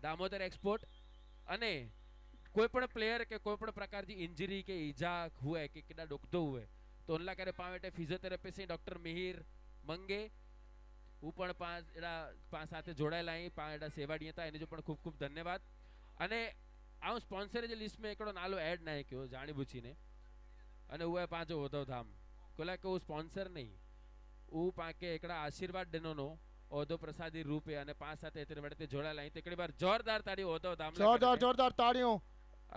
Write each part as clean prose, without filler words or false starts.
Damodar export अने कोईपण player के कोईपण प्रकार की इंजरी के ईजा हुए कि केड़ा दुखदो हुए तो उनला करे पावेटे फिजियोथेरेपिस्ट डॉक्टर मिहिर मंगे હું પણ પાંચ સાથે જોડાયેલા અહીં પાંચ સેવા ડીએ હતા એને જો પણ ખૂબ ખૂબ ધન્યવાદ અને આ સ્પોન્સર જે લિસ્ટ में એકડો નાલો એડ ના ક્યો જાણી બુચીને અને હું પાંચો હોતો ધામ કોલા કે હું સ્પોન્સર નહીં હું પાકે એકડા આશીર્વાદ દેનોનો ઓદો પ્રસાદી રૂપે અને પાંચ સાથે એતરે વડતે જોડાયેલા અહીં તો એકડી બાર જોરદાર તાળી હોતો ધામ જોરદાર તાળીઓ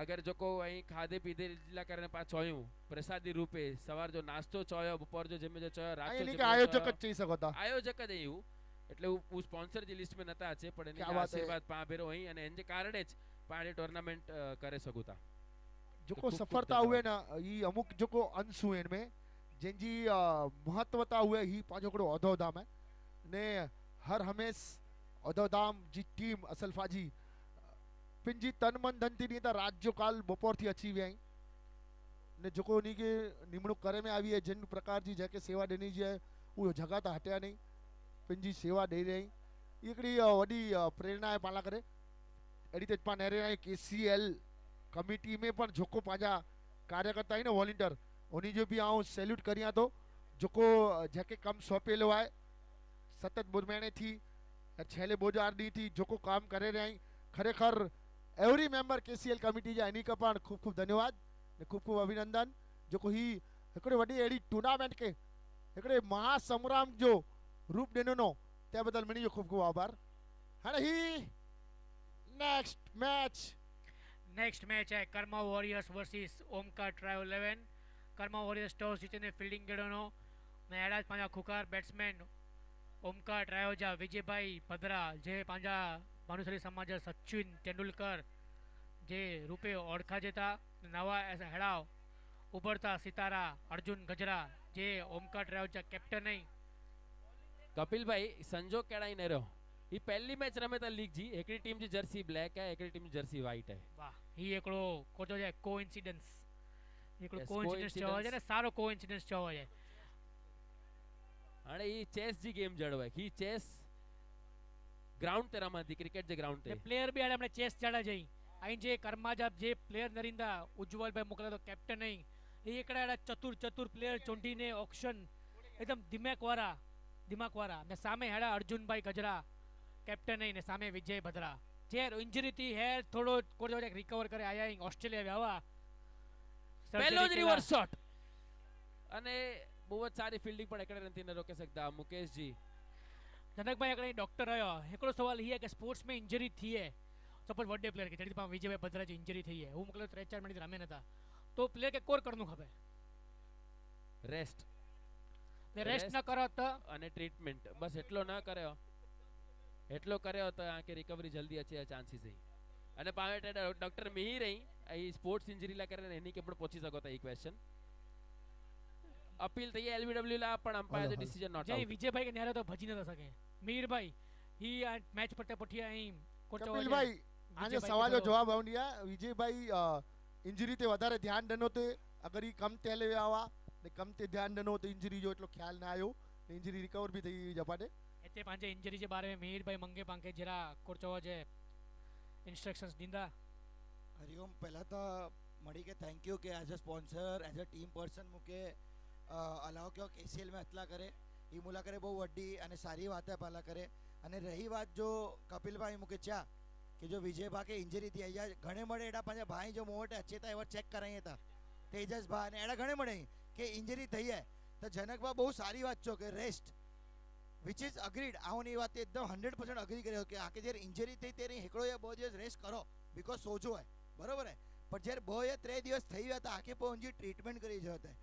अगर जो को અહીં ખાધે પીધે લા કરીને પાછ ચોયું પ્રસાદી રૂપે સવાર જો નાસ્તો ચોયો બપોર जो જમે जो ચોયો રાત અહીં કે આયોજક જ ચઈ શકો તા આયોજક જ એવું એટલે હું સ્પોન્સર જે લિસ્ટ में નતા છે પણ એની આશીર્વાદ પા ભેરો અહીં અને એન જે કારણે જ પાડે टूर्नामेंट करे सकुता जो को सफलता हुए ना ई अमुक जो को अंश हुए इनमें जिनजी महत्वता हुए ही पांचोकड़ो औधोधाम है ने हर हमेश औधोधाम जी टीम असलफाजी पिंजी तन मन धन थी नहीं था रात जो काल बपोर थी अच्छी वे आई ने जो को नहीं के निमणुक करे में आई है जिन प्रकार जी जैके सेवा देनी जी है वो जगह तो हटिया नहीं पिंजी सेवा दे रही एकड़ी वडी प्रेरणा है पाला करे एडी तेजपा नेरे केसीएल कमिटी में पण जोको पाजा कार्यकर्ता है ना वॉलंटियर उन्हीं जो भी आऊँ सैल्यूट करिया तो जोको जैके कम सौंपेलो है सतत बुरमेणे थी छेले बोजार दी थी जोको काम करे रही खरेखर एवरी मेंबर केसीएल कमिटी जा एनी का पण खूब खूब धन्यवाद ने खूब खूब अभिनंदन जो को ही एकड़े वडी एडी टूर्नामेंट के एकड़े महासंग्राम जो रूप देनो नो त्या बदल मनी जो खूब खूब आभार हाणे ही नेक्स्ट मैच है Karma Warriors versus Omkar Trio 11 Karma Warriors toss जीतीने फील्डिंग गेड़ोनो ने एड़ा पांजा खुकार बैट्समैन ओमकार ट्रायो जा विजय भाई भद्रा जे पांजा भानुशाली समाज सचिन तेंदुलकर जे रूपे ओळखा जेता नवा ऐसा हेड़ाव उभरता सितारा अर्जुन गजरा जे ओमकार ट्रायो जा कैप्टन है कपिल भाई संजोग केड़ा ने रहो ये पहली मैच रमे था लीग जी एकड़ी टीम जी जर्सी ब्लैक है एकड़ी टीम जर्सी व्हाइट है वाह ही एकड़ो कोचो जे कोइंसिडेंस एकड़ो कोइंसिडेंस चवा जे ने सारो कोइंसिडेंस चवा जे अरे ये चेस जी गेम जड़वे ही चेस ग्राउंड तेरा मां दी क्रिकेट जे ग्राउंड ते प्लेयर भी आड़े हमने चेस जड़ा जई आई जे कर्मा जब जे प्लेयर नरिंदा उज्जवल भाई मोकला तो कैप्टन नहीं ये एकड़ा चतुर चतुर प्लेयर चोंटी ने ऑक्शन एकदम दिमाग वारा ने सामे हेड़ा अर्जुन भाई गजरा कैप्टन है ने सामे विजय भद्रा जे इंजरी थी है थोड़ो कोच रिकवर करे आया ऑस्ट्रेलिया व्यावा पहलो ज रिवर्स शॉट અને बहुत सारी फील्डिंग पण एकड़े નથી ને રોકી सकता मुकेश जी जनक भाई एकड़े डॉक्टर आयो एकड़ो सवाल ही है कि स्पोर्ट्स में इंजरी थी है सपोज वर्ल्ड प्लेयर के जड़ी पा विजय भाई भद्रा जी इंजरी थी है वो मतलब 3-4 मिनट रमे नता तो प्लेयर के कोर करनु खबे रेस्ट रेस्ट ना करो तो અને ટ્રીટમેન્ટ બસ એટલો ના કર્યો એટલો કર્યો તો આકે રિકવરી જલ્દી અચે ચાન્સીસ હી અને પાવે ડોક્ટર મિહિર રહી આ સ્પોર્ટ્સ इंजरी ला करे એની કે પણ પહોંચી શકો તા ઈ ક્વેશ્ચન अपील થઈ એલબીડબ્લ્યુ ला પણ અમ્પાયર નો decision not out Jay Vijay ભાઈ કે ન્યારે તો ભજી ન સકે મિહિર ભાઈ ही मैच पटे पठिया અહીં કપિલ ભાઈ આને સવાલો જવાબ આવનિયા વિજય ભાઈ इंजरी ते વધારે ध्यान देनो ते अगर ही कम तेले आवा ने कम ते ध्यान देनो तो इंजरी जो એટલો ખ્યાલ ના આયો ને इंजरी रिकवर भी થઈ જપાડે एते पांचे इंजरी जे बारे में मिहिर भाई मंगे पांके जरा कोचवा जे इंस्ट्रक्शंस दींदा हरिओम पहला तो मड़ी के थैंक यू के as a sponsor as a team person मुके अलाव क्यों केसीएल में अतला करे ई मुला करे बहुत वड्डी अने सारी बात है पहला करे अने रही बात जो कपिल भाई मुके चा कि जो विजय भा के इंजरी थी या घणे मड़े एडा पांचे भाई जो मोटे अच्छे था एवर चेक कराई था तेजस भा ने एडा घणे मड़े के इंजरी थई है तो जनक भा बहुत सारी बात छो के रेस्ट विच इज अग्रीड आउनी बात एकदम 100% अग्री करे कि आके जे इंजरी थई तेरी एकड़ो या बहुत दिवस रेस्ट करो बिकॉज सोजो है बरोबर है पर जे बो या 3 दिवस थई गया तो आके पहुंची ट्रीटमेंट करी जरूरत है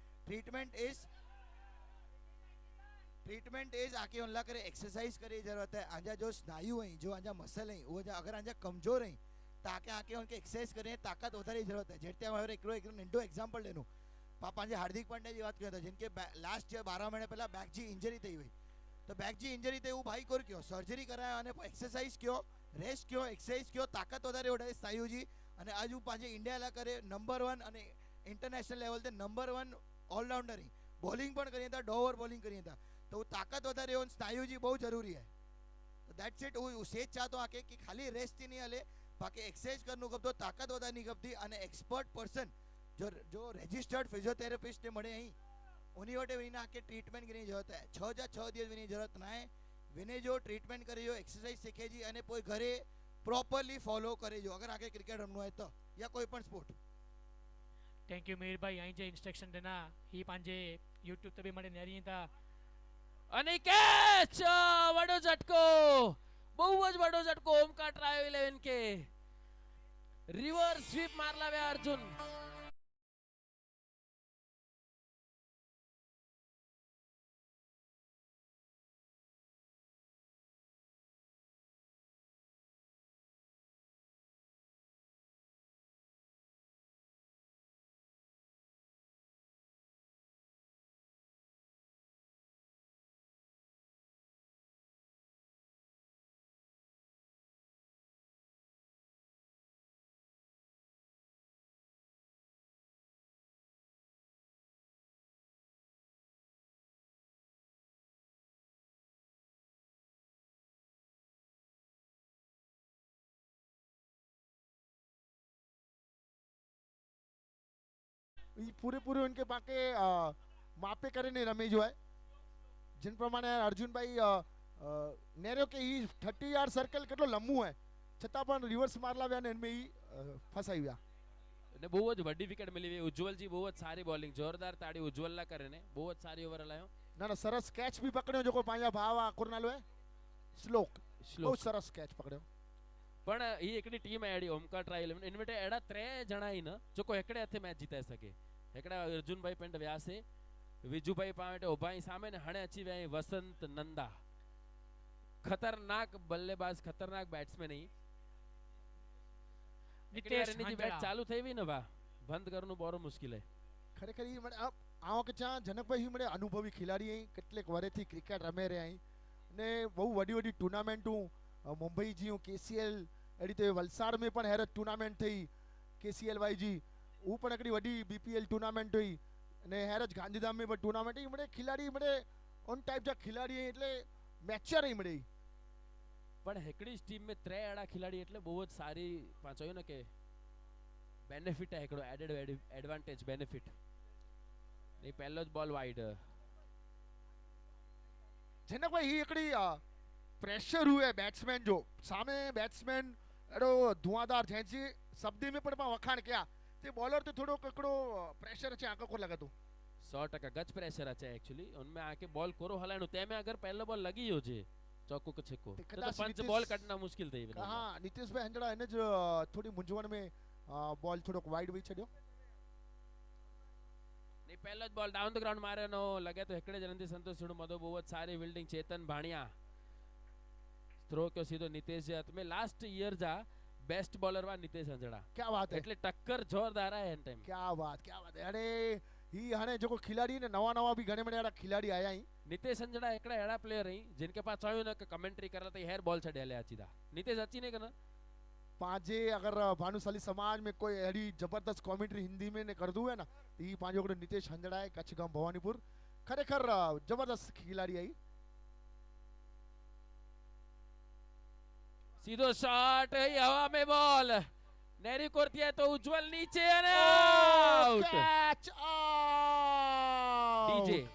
ट्रीटमेंट इज आके उनला करे एक्सरसाइज करी जरूरत है आजा जो स्नायु है जो आजा मसल है वो अगर आजा कमजोर है ताके आके उनके एक्सरसाइज करें ताकत उतारी जरूरत है जेते हमारे एक नंढो एग्जांपल लेनु पापा जे हार्दिक पांड्या जी बात करता जिनके लास्ट 12 महीने पहला बैक जी इंजरी थी हुई तो बैक जी इंजरी थी वो भाई कोर क्यों सर्जरी कराया અને एक्सरसाइज क्यों रेस्ट क्यों एक्सरसाइज क्यों ताकत વધારે ઓડે સ્નાયુ जी અને આજુ પાજે इंडिया ला करे नंबर 1 અને इंटरनेशनल लेवल ते नंबर 1 ऑलराउंडर ही बॉलिंग पण करी था डोवर बॉलिंग करी था तो ताकत વધારે हो स्नायु जी बहुत जरूरी है तो दैट्स इट હું સેજ ચાહતો આ કે ખાલી રેસ્ટ થી નહીં હલે બાકી એક્સરસાઇઝ કરનું ગમતો તાકાત વધારની ગમતી અને એક્સપર્ટ પર્સન જો રજિસ્ટર્ડ ફિઝિયોથેરાપિસ્ટ ને મળે અહીં उन्हीं वटे विना के ट्रीटमेंट की जरूरत है 6 दिवस विनी जरूरत ना है विने जो ट्रीटमेंट करे जो एक्सरसाइज सीखे जी अने कोई घरे प्रॉपरली फॉलो करे जो अगर आगे क्रिकेट रमनो है तो या कोई पण स्पोर्ट थैंक यू मीर भाई અહીં જે ઇન્સ્ટ્રક્શન દેના ही પાંજે YouTube તે બી મળે નેરી તા અને કેચ વડો ઝટકો બહુ જ વડો ઝટકો ઓમકાર ટ્રાયો 11 કે રિવર્સ સ્વીપ માર લાવ્યા અર્જુન ये पूरे पूरे उनके पाके मापे करे ने रमे जो है जिन प्रमाणे अर्जुन भाई नेरो के ही 30 यार्ड सर्कल કેટલો લંબુ है છતાં પણ રિવર્સ માર લાવ્યા ને એમાં ફસાઈ ગયા ને બહુ જ વડી વિકેટ મળી વે ઉજ્જવલજી બહુ જ સારી બોલિંગ જોરદાર તાળી ઉજ્જવલના કરે ને બહુ જ સારી ઓવર લાયો ના સરસ કેચ બી પકડ્યો જો કોઈ પાયા ભાવા કુરનાલો है શ્લોક બહુ સરસ કેચ પકડ્યો પણ ಈ એકડી ટીમ આડી ઓમકાર ટ્રાય 11 ઇન્વેટે એડા 3 જણા ઈ ન જો કોઈ એકડે હાથે મેચ જીતાઈ સકે એકડા અર્જુન ભાઈ પેન્ટ વ્યાસે વિજુ ભાઈ પાવેટે ઉભાઈ સામે ને હણે અચી વે વસંત નંદા खतरनाक बल्लेबाज खतरनाक बैट्समैन ही नितेश ની બેટ ચાલુ થઈ વી ને વા બંધ કરનું બોરો મુશ્કેલ है ખરેખર ઈ મને આવો કે ચા જનકભાઈ મને અનુભવી ખેલાડી અહીં કેટલેક વર્ષથી ક્રિકેટ રમે રહ્યા અહીં ને બહુ વડી વડી ટુર્નામેન્ટું મુંબઈ જીયું કેસીએલ એડી તો વલસાડ में પણ હેરત ટુર્નામેન્ટ થઈ કેસીએલ વાય जी वो પણ એકડી વડી બીપીએલ ટુર્નામેન્ટ हुई ને હેરત ગાંધીધામ में પણ ટુર્નામેન્ટ ही મને ખિલાડી મને ઓન ટાઈપ જા ખિલાડી એટલે મેચર ही મળે પણ હેકડી ટીમ में 3 એડા ખિલાડી એટલે બહુ જ સારી પાછોયો ને કે બેનિફિટ है એકડો એડેડ એડવાન્ટેજ બેનિફિટ ને પહેલો જ બોલ વાઇડ जनकभाई ही एकड़ी प्रेशर हुए बैट्समैन जो सामे बैट्समैन एडो धुआंधार जैसी शब्दी में पण वखाण क्या ते बॉलर तो थोड़ो ककड़ो प्रेशर છે આંકો को लगा तो 100% गच प्रेशर है एक्चुअली उनमें आके बॉल कोरो हलाणो ते में अगर पहलो बॉल लगी हो जे चौको के छक्को तो पंच बॉल कटना मुश्किल थई हां नितेश भाई हंजड़ा એને જ થોડી મૂંઝવણ में बॉल थोड़ो वाइड वही छड्यो नहीं पहलो बॉल डाउन द ग्राउंड मारे नो लगे तो एकड़े जनंती संतोष छुड़ मदो बहुत सारी फील्डिंग चेतन भाणिया थ्रो क्यों सीधो नितेश जे हाथ में लास्ट ईयर जा बेस्ट बॉलर वा नितेश हंजड़ा क्या बात है એટલે ટક્કર જોરદાર है एन टाइम क्या बात है अरे ही हने जो खिलाड़ी ने नवा नवा भी घणे बड़े एड़ा खिलाड़ी आया ही नितेश हंजड़ा एकड़ा एड़ा प्लेयर ही जिनके पास चायो ना कि कमेंट्री कर रहा था हेयर बॉल छड़े ले आची दा नितेश अच्छी नहीं करना पांचे अगर भानुशाली समाज में कोई एड़ी जबरदस्त कमेंट्री हिंदी में ने कर दू है ना तो ये पांचो को नितेश हंजड़ा है कच्छ गांव भवानीपुर खरेखर जबरदस्त खिलाड़ी आई सीधो शॉट है हवा में बॉल नेरी कोरती है तो उज्जवल नीचे है आउट कैच आउट डीजे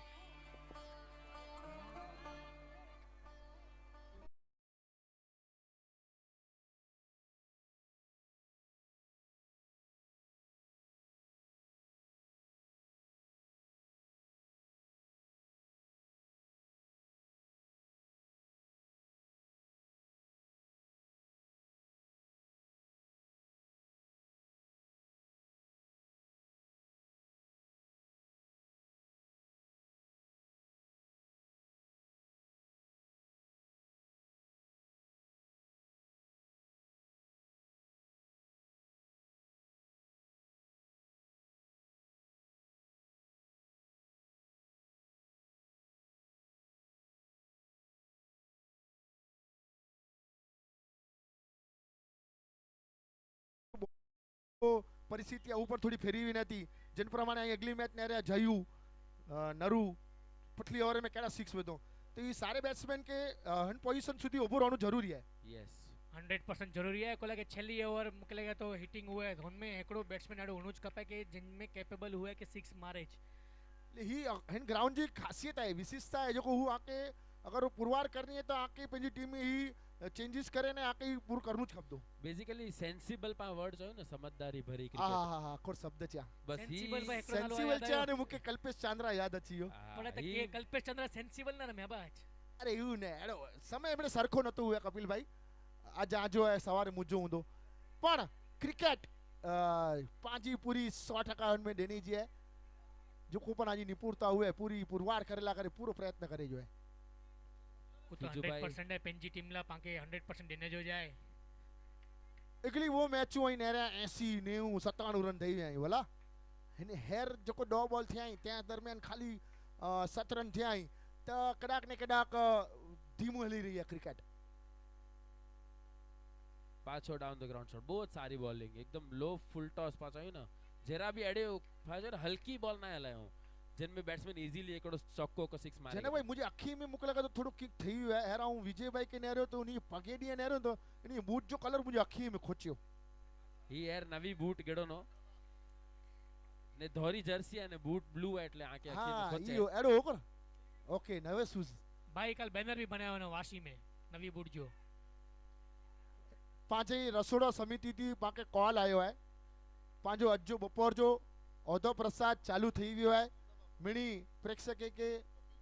परिस्थिति ऊपर थोड़ी फेरी हुई नती जिन प्रमाणे अगली मैच ने जयू नरू पटली ओवर में केड़ा 6 विधो तो तो ये सारे बैट्समैन के हन पोजीशन सुधी ऊभो रहणु जरूरी है। यस 100% जरूरी है कोला के छेली ओवर मोकलेगा तो हिटिंग हुए हुन में एकड़ो बैट्समैन आडो हुनुज कपे के जिन में कैपेबल हुए कि 6 मारे ही हन ग्राउंड जी खासियत है, विशेषता है जो को हु आके अगर वो पुरवार करनी है तो आके पंजी टीम में ही चेंजेस करे ने आके पूर करनु ज खपदो। बेसिकली सेंसिबल पा वर्ड जो ना समझदारी भरी हां क्रिकेट हां हां कोर शब्द छा बस सेंसिबल भाई एकड़ो नालो सेंसिबल याद छा आयो ने मुके कल्पेश चांद्रा याद अची हो। पण त के कल्पेश चंद्र सेंसिबल ना मैं बाज अरे यू ने एडो समय एमने सरखो नतो हुए कपिल भाई आज आजो है सवारे मुजो हुंदो पण क्रिकेट पांजी पूरी 100% में देनी जी है जो को पण आजी निपुणता हुए पूरी पुरवार करेला करे पूरो प्रयत्न करे जो है वो तो बीजू भाई। 100% है पेंजी टीम ला पाके 100% देने जो जाए एकली वो मैच हुई नेरा 80 90 97 रन થઈ ગયા ભલા એને હેર જોકો ડો બોલ થયા ત્યાં દરમિયાન ખાલી 7 રન થયા તો કડાક ને કડાક ધીમું હલી રહી है क्रिकेट। पाछो डाउन द ग्राउंड शॉट बहुत सारी बॉलिंग एकदम लो फुल टॉस पाछो है ना जरा भी अड़े फाजर हल्की बॉल ना हलायो जिनमें बैट्समैन इजीली एकड़ो चौको को 6 मारे જેને ભાઈ મુજે અખી में मुके लगा तो थोड़ो किक થઈ है हेरा हूं विजय भाई के नेरो तो उनी पगेडी नेरो तो इनी बूट जो कलर मुझे अखी में खोच्यो ही यार नवी बूट गेडो नो ने धोरी जर्सी અને बूट ब्लू એટલે આંખે આખી हां ખોચે ईयो एडो ओकर ओके नवे शूज भाई कल बैनर भी बनाया ना वाशी में नवी बूट जो पांचे रसोड़ा समिति थी पाके कॉल आयो है पांजो अज्जो बपोर जो औधो प्रसाद चालू थी वियो है मिणी प्रेक्षक के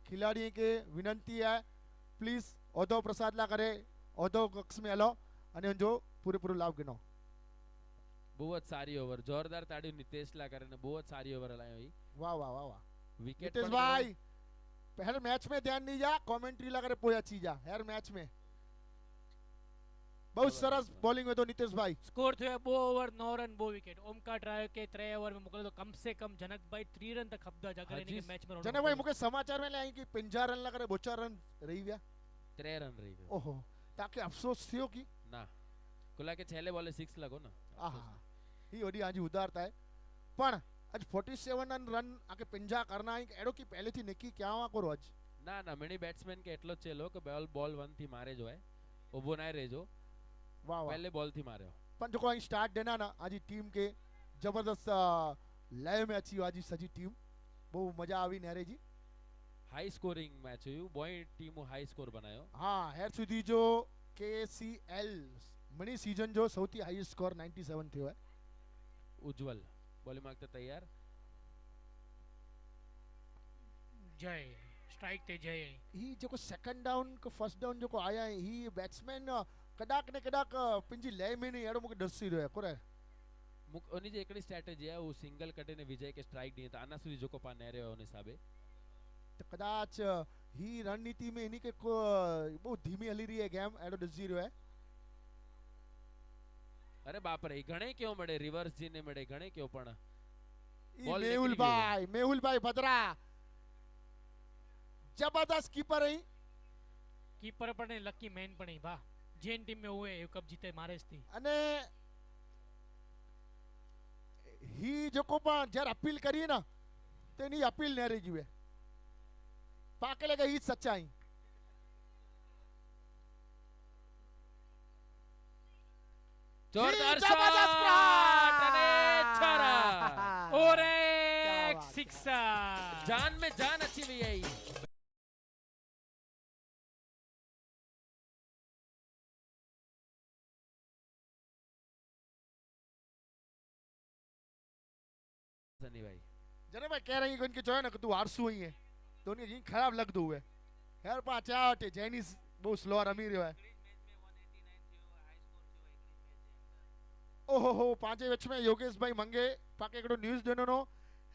खिलाड़ी के विनंती है प्लीज औधो प्रसाद ला करे औधो कक्ष में हलो અને जो पूरे पूरे लाभ गिनो। बहुत सारी ओवर जोरदार ताड़ी नितेश ला करे ने बहुत सारी ओवर हलायो ही वाह वाह वाह वाह विकेट नितेश भाई हर मैच में ध्यान नहीं जा कमेंट्री ला करे पोया चीजा हर मैच में बहुत सरस बॉलिंग है तो नितेश भाई स्कोर थे 2 over 9 run 2 wicket Omkar drive के 3 ओवर में मोकले तो कम से कम जनक भाई 3 रन तक खपदा जगह इनके मैच में जनक भाई मुके समाचार में ले आई कि 50 रन ला करे 2 रन रही गया 3 रन रही गयो ओहो ताकि अफसोस थियो की ना कुला के छेले बॉले 6 लगो ना आहा ही ओडी आजी उदारता है पण आज 47 रन आके 50 करना है एडो की पहले थी नेकी क्या हुआ करो आज ना ना मिनी बैट्समैन के एटलो चेलो के बॉल 1 थी मारे जो है ओबो ना रेजो वाह वाह पहले बॉल थी मारे पण जो कोई स्टार्ट देना ना आजी टीम के जबरदस्त लय में अच्छी आजी सजी टीम बहुत मजा आवी नेरे जी हाई स्कोरिंग मैच हुई बॉय टीम हाई स्कोर बनायो हाँ हेर सुधी जो KCL मिनी सीजन जो सौથી हाईएस्ट स्कोर 97 थियो है उज्जवल बॉलिंग मांगते तैयार जय स्ट्राइक ते जय ही जो को सेकंड डाउन को फर्स्ट डाउन जो को आया है ही बैट्समैन कडाक ने कडाक पिंजी लय में नहीं एडो मुके डसी रहे कोरे ओनी जे एकड़ी स्ट्रेटजी है वो सिंगल कटे ने विजय के स्ट्राइक दी तो आना सुधी जो को पा नेरे ओने हिसाबे तो कदाच ही रणनीति में इन्हीं के को बहुत धीमी हली रही है गेम एडो डसी रहे है अरे बाप रे घणे क्यों मडे रिवर्स जी ने मडे घणे क्यों पण बॉल मेहुल भाई भद्रा जबरदस्त कीपर है कीपर पण लकी मैन पण बा जेन टीम में हुए कप जीते मारे थी अने ही जो को पण जर अपील करी ना तो नहीं अपील न रही जीवे पाके लगे ही सच्चाई जोरदार जबरदस्त शॉट अरे शॉट! छरा और क्या एक बात, सिक्सर जान में जान अच्छी भी आई सनी भाई जने भाई कह रही है कि इनके जो है ना कि तू आरसू ही है तो उनके यही खराब लग दो हुए यार पाचा टे जैनिस बहुत स्लो रमी रहो है ओहो हो पांचे विच में योगेश भाई मंगे पाके एकड़ो न्यूज़ देनो नो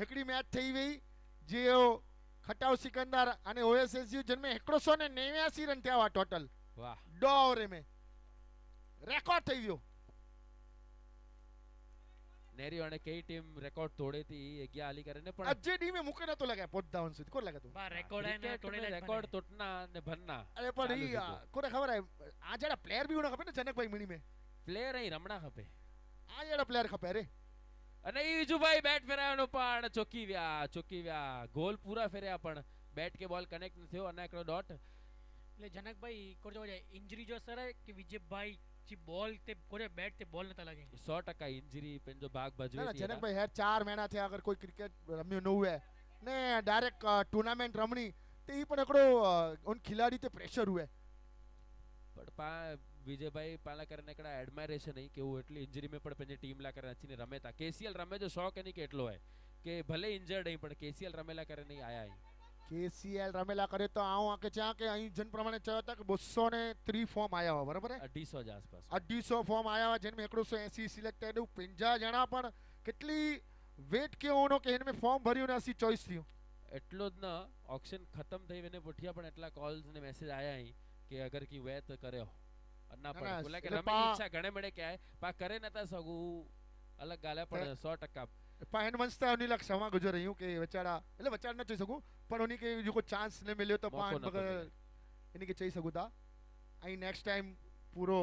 एकड़ी मैच थई वई जे खटाव सिकंदर अने ओएसएसयू जिनमें 189 रन थिया हुआ टोटल वाह 2 ओवर में रेकॉर्ड थई वियो नेरी वाने कई टीम रिकॉर्ड तोड़े थी 11 हाली करे ने पण अज्जे डी में मुके न तो लगा पोदावन सुधी को लगा तो बा रिकॉर्ड है ना तोड़े रिकॉर्ड तोड़ना ने भरना अरे पण चालू ही थी कोने खबर है आ जड़ा प्लेयर भी होना खपे ना जनक भाई मिनी में प्लेयर ही रमणा खपे आ जड़ा प्लेयर खपे रे અને ઈજુભાઈ બેટ ફેરાવાનો પણ ચોકી વ્યા ગોલ પૂરા ફેર્યા પણ બેટ કે બોલ કનેક્ટ ન થયો અને એકડો ડોટ એટલે જનકભાઈ કોણ જોવા જાય ઇન્જરી જો સર કે વિજયભાઈ जी बॉल ते कोरे बैट ते बॉल नता लगे 100% इंजरी पंहिंजो भाग भजवे ના ના थी एॾा। જનકભાઈ હેર 4 મહિના થયા અગર કોઈ ક્રિકેટ રમ્યું ન हुए ને ડાયરેક્ટ ટુર્નામેન્ટ રમણી તે ઈ પણ એકડો ઉન ખિલાડી તે પ્રેશર हुए પણ પા વિજયભાઈ પાલા કરીને એકડા એડમાયરેશન નહીં કે હું એટલી ઇન્જરી में પણ पंहिंजी टीम ला करे अचीने रमे था। केसीएल रमे जो शौक़ नहीं के એટલો है કે ભલે ઇન્જર્ડ નહીં પણ કેસીએલ રમેલા કરે નહીં આયા અહીં। કેસીએલ રમેલા કરે તો આવું આકે ચા કે અહીં જન પ્રમાણે ચયો હતા કે 203 ફોર્મ આયા हुआ बराबर है 250 જે આસપાસ 250 ફોર્મ આયા हुआ जिनमें 180 સિલેક્ટેડ 50 જણા પણ કેટલી વેટ કેવો નો કે इनमें ફોર્મ ભર્યું ને 80 ચોઈસ થયું એટલો જ ન ઓક્શન ખતમ થઈ વેને પુઠિયા પણ એટલા કોલ્સ ને મેસેજ આયા અહીં કે અગર की वे तो કર્યો ના ના, પડે બોલા કે એટલે રમે પા- ઈચ્છા ઘણે મળે કે આય પા કરે નતા સગુ अलग गाला पण 100% પણ વંશ તો ઉની લક્ષ સમા ગુજર રહ્યું કે બચાડા એટલે બચાડ ન ચઈ શકું પણ ઉની કે જો કોઈ ચાન્સ ને मिलियो तो मौको पान नतो बगर मिलियो। इनी के चई सकूं था आई नेक्स्ट टाइम पूरो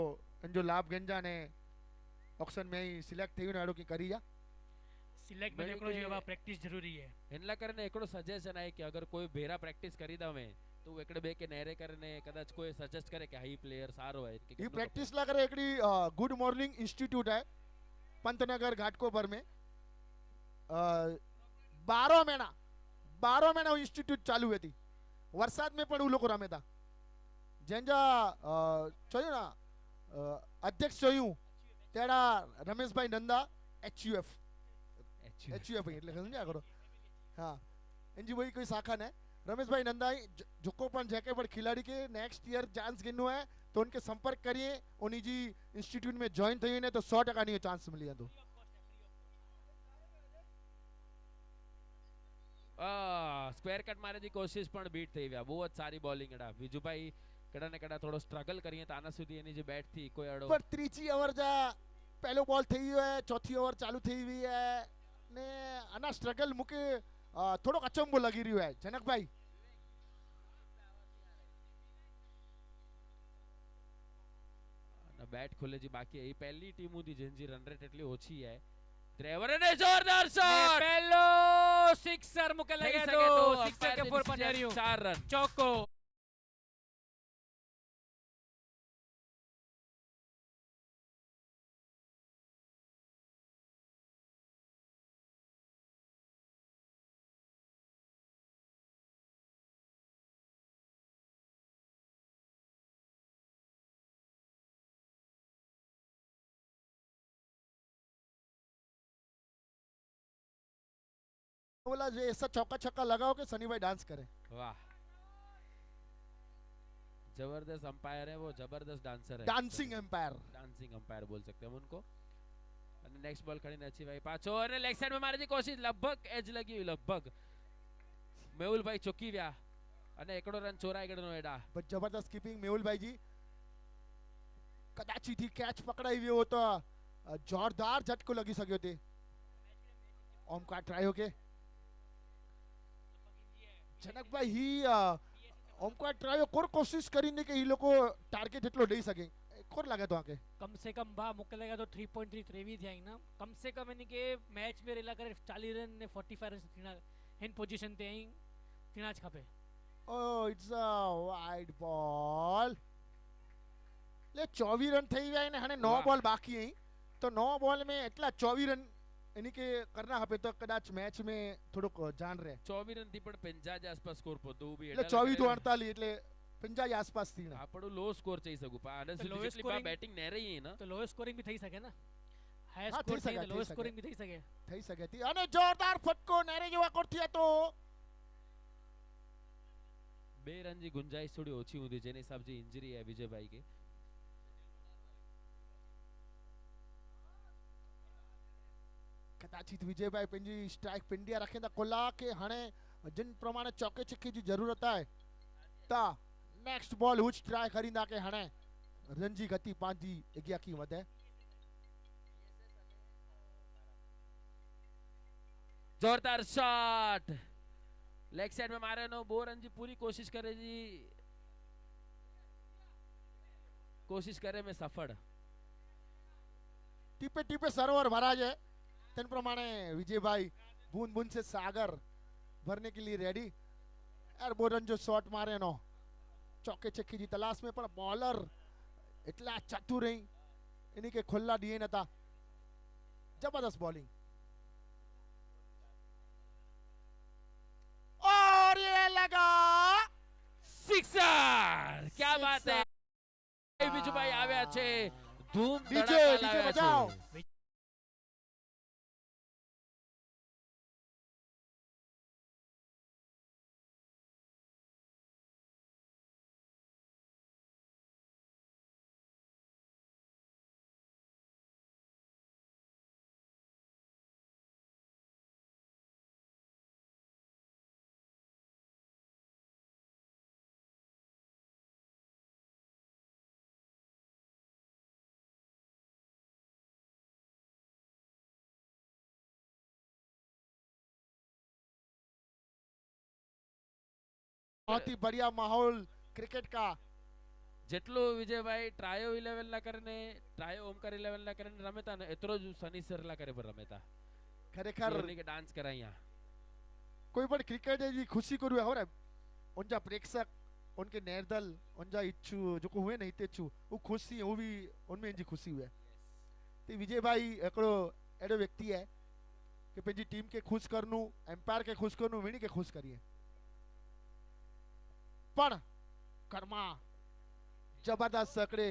जो लाभ गंजा ने ऑक्शन में ही सिलेक्ट थई ने आडो की करी जा સિલેક્ટ મેં મેં એકલો કે- જેવા પ્રેક્ટિસ જરૂરી है એનલા કરીને એકડો સજેશન આય કે અગર કોઈ ભેરા પ્રેક્ટિસ કરી દવે તો એકડે બે કે નેરે કરીને કદાચ કોઈ સજેસ્ટ કરે કે આ પ્લેયર સારો है કે ये प्रैक्टिस ला करे एकड़ी गुड मॉर्निंग इंस्टीट्यूट है पंतनगर घाटकोपर में 12 महीना इंस्टीट्यूट चालू थी वरसाद में पण उ लोग रमे था जेंजा चोयु ना अध्यक्ष चोयु तेड़ा रमेश भाई नंदा एचयूएफ એટલે સમજ્યા કરો हाँ एनजी वही कोई शाखा ने रमेश भाई नंदा जोको पण जेके पण खिलाड़ी के नेक्स्ट ईयर चांस गिनो है तो उनके संपर्क करिए उन्हीं जी इंस्टीट्यूट में ज्वाइन थई ने तो 100% नहीं चांस मिली तो સ્ક્વેર કટ મારે જી કોશિશ પણ બીટ થઈ ગયા બહુ જ સારી બોલિંગ એડા વિજુભાઈ કડા ને કડા થોડો સ્ટ્રગલ કરીએ તો આના સુધી એની જે બેટ थी કોઈ અડો पर ત્રીજી ઓવર જા પહેલો બોલ થઈ ગયો है चौथी ओवर चालू થઈ हुई है ने આના સ્ટ્રગલ મુકે થોડો અચંબો લાગી રહ્યો है जनक भाई બેટ ખુલે જી બાકી એ પહેલી ટીમ હતી જેની રન રેટ એટલી ઓછી है ટ્રેવર ને જોરદાર ને શોટ પહેલો સિક્સર મૂકે થઈ લગે શકે તો તો સિક્સર કે ફોર પણ રહ્યું 4 રન ચોકો बोला जो ऐसा चौका छक्का लगाओ कि सनी भाई डांस करे वाह जबरदस्त अंपायर है वो जबरदस्त डांसर है डांसिंग एम्पायर डांसिंग अंपायर बोल सकते हैं हम उनको અને નેક્સ્ટ બોલ ખડીને અચી ભાઈ પાછો અને લેગ સાઈડ માં મારી કોશિશ લગભગ એજ લગી લગભગ મેહુલભાઈ ચોકી વ્યા અને એકડો રન ચોરાઈ ગયો એડા जबरदस्त कीपिंग मेहुल भाई जी कदाची थी कैच पकड़ाई हुई हो तो जोरदार झटको लगी सके थे ओमकार ट्राई हो के जनक भाई ही ओमकार ट्राई कोर कोशिश करीने के ई लोको टारगेट એટલો દઈ શકે કોર લાગે તો આકે कम से कम भा मूके लगा तो 3.3 ત્રેવી થયા ना कम से कम यानी के मैच में रेला करे 40 रन ने 45 रन थीना इन पोजीशन ते અહીં થીના જ ખપે Oh, it's a wide ball. ले 24 रन થઈ ગયા ને હને 9 વાહ. બોલ બાકી અહીં તો 9 બોલ में એટલા 24 રન એની કે કરના હપે તો કદાચ મેચ में થોડુંક જાન રહે 24 રન થી પણ 50 જે આસપાસ સ્કોર પોતો બી એટલે 24 to 48 એટલે 50 આસપાસ થી ને આપણો લો સ્કોર થઈ શકું પા અને તો સુધી lowest જેટલી પા scoring- બેટિંગ ને રહી હે ને તો લોએસ્ટ સ્કોરિંગ भी થઈ શકે ને હાઈએસ્ટ હા, સ્કોર થઈ શકે, થઈ લોએસ્ટ થઈ સ્કોરિંગ શકે. भी થઈ શકે થઈ શકે હતી અને જોરદાર ફટકો નેરે જેવા કોરથી હતો 2 રન ની ગુંજાઈશ થોડી ઓછી હતી જેની હિસાબ જે ઇન્જરી है વિજયભાઈ की કદાચિત વિજયભાઈ पंहिंजी स्ट्राइक पिंडिया रखे था कोला के हणे जिन प्रमाणे चौके छक्के जी जरूरत है ता नेक्स्ट बॉल हुज ट्राई करींदा के हणे रन जी गति पंहिंजी अॻियां की वधे जोरदार शॉट लेग साइड में मारे नो 2 रन जी पूरी कोशिश करे जी कोशिश करे में सफल टीपे टीपे सरोवर भरा जाए तन प्रमाणे विजय भाई बूंद बूंद से सागर भरने के लिए रेडी यार 2 रन जो शॉट मारे नो ચોકે છક્કી જી તલાશ में પણ બોલર એટલા ચતુર રહી એની કે ખુલ્લા દિए નતા जबरदस्त बॉलिंग और ये लगा સિક્સર क्या बात है વિજુભાઈ આવ્યા છે ધૂમ डीजे ધડાકા डीजे લાવ્યા बजाओ છે बहुत ही बढ़िया माहौल क्रिकेट का જેટલું વિજયભાઈ ટ્રાયો 11 ના કરીને ટ્રાયો ઓમકાર 11 ના કરીને રમેતા ને એટલો જ સની સરલા કરે પર રમેતા खरेखर એની કે ડાન્સ કરાયા कोई पण क्रिकेट जी खुशी करू हो रे उनजा प्रेक्षक उनके नेरदल उनजा इच्छु जो को हुए नहीं ते छु वो खुशी वो भी उनमें जी खुशी हुए ते विजय भाई एकड़ो एडो व्यक्ति है कि पंहिंजी टीम के खुश करनू एम्पायर के खुश करनू विनी के खुश करिए पण कर्मा जबरदस्त सकड़े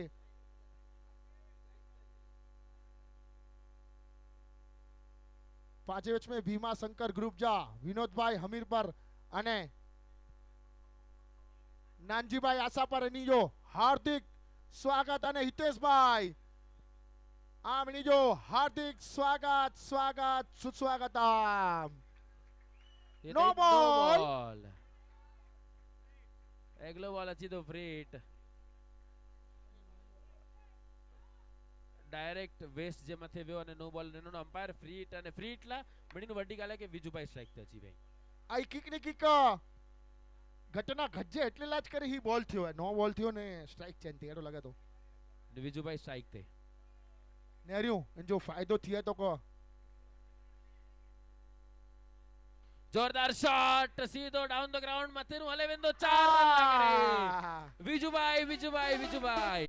पांचे में भीमा शंकर ग्रुप जा विनोद भाई हमीर पर अने नानजी भाई आशा पर एनी जो हार्दिक स्वागत अने हितेश भाई आमनी जो हार्दिक स्वागत स्वागत सुस्वागतम એ No તો એક ball. ball. એગલો બોલ અચી તો ફ્રીટ ડાયરેક્ટ વેસ્ટ જે મથે વ્યો અને નો બોલ નો અમ્પાયર ફ્રીટ અને ફ્રીટલા મણીનું વડી ગાલે કે વિજુભાઈ સ્ટ્રાઇક થચી ભાઈ आई किक ने किक घटना घजे એટલે લાજ કરી ही बॉल थयो है नो बॉल थयो ने स्ट्राइक चेन थी एडो लगे तो ને વિજુભાઈ સ્ટ્રાઇક થે नेरियो इन जो फायदो थिए तो को જોરદાર શોટ સીધો ડાઉન ધ ગ્રાઉન્ડ મથેનું હલે વેંદો 4 રન લાગરે વિજુભાઈ વિજુભાઈ વિજુભાઈ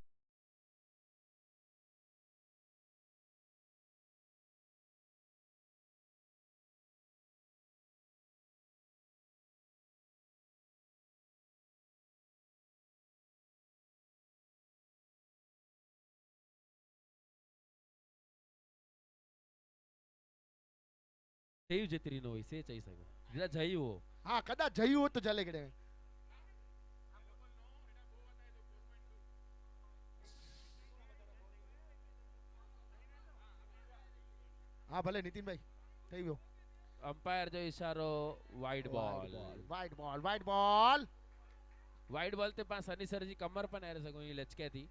થયું જેતરી નો હોય સે ચઈ શકો જેલા જઈ હો हाँ कदा जई हो तो चले गए हाँ भले नितिन भाई થઈ ગયો અમ્પાયર જો ઈશારો વાઇડ બોલ wide ball wide ball wide બોલ તે પાસ સની સરજી કમર પર એરે સકો ઈ લચકે થી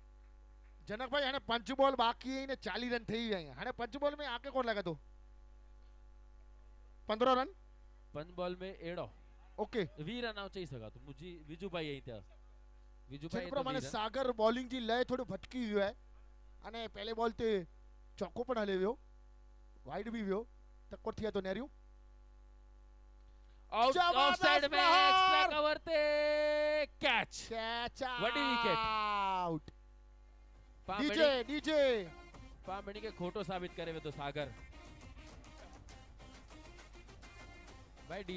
जनक भाई हने पंच बॉल बाकी है ने 40 रन થઈ ગયા हने पंच बॉल में आके कौन लगा तो 15 रन पंच बॉल में एड़ो ओके वी रन आउ चई सका तो मुजी विजुभाई અહીં ત્યાં વિજુભાઈ જેન પ્રમાણે સાગર બોલિંગ જી લય થોડું ભટકી ગયું है અને પહેલે બોલ તે ચોકો પણ હલે વ્યો વાઇડ भी વ્યો ટક્કર થયા તો નેર્યું આઉટ જબરદસ્ત ઓફસાઇડ में ball! एक्स्ट्रा कवर ते कैच कैच वडी विकेट। आउट પામણી डीजे डीजे પામણી के खोटो साबित करे वे तो सागर भाई D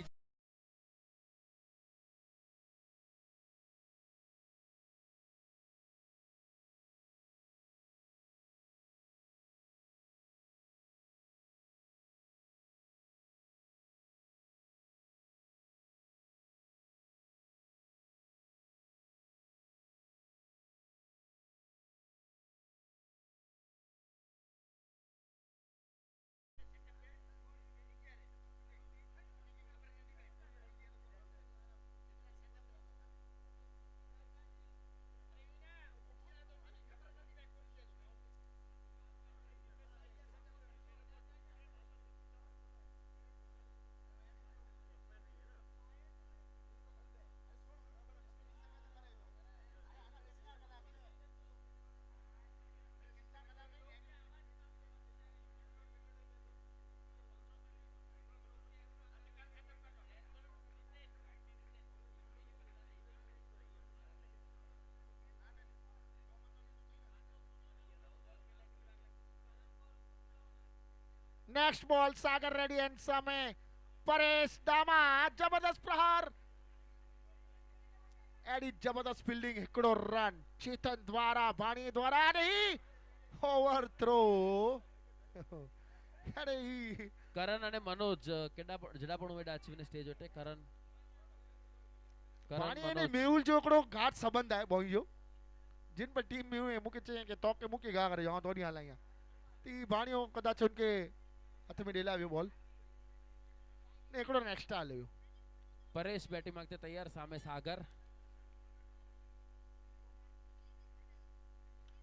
next ball Sagar Reddy and समय परेश दामा जबरदस्त प्रहार एडी जबरदस्त फील्डिंग हिकड़ो रन चेतन द्वारा भाणी द्वारा नहीं ओवर थ्रो अरे ही करण અને મનોજ જડા પણ વેડા અચીવને સ્ટેજ ઓટે કરણ भाणी ने मेहुल जो एकड़ो घाट संबंध है बोइयो जिन पर टीम में हुए मुके चाहिए कि तो के मुके गा करे यहाँ तो नहीं हालांया ती भाणियो कदाच उनके हाथ में डेला बॉल ने एकड़ो नेक्स्ट आ लियो પરેશ બેટિંગ માંગતે તૈયાર સામે સાગર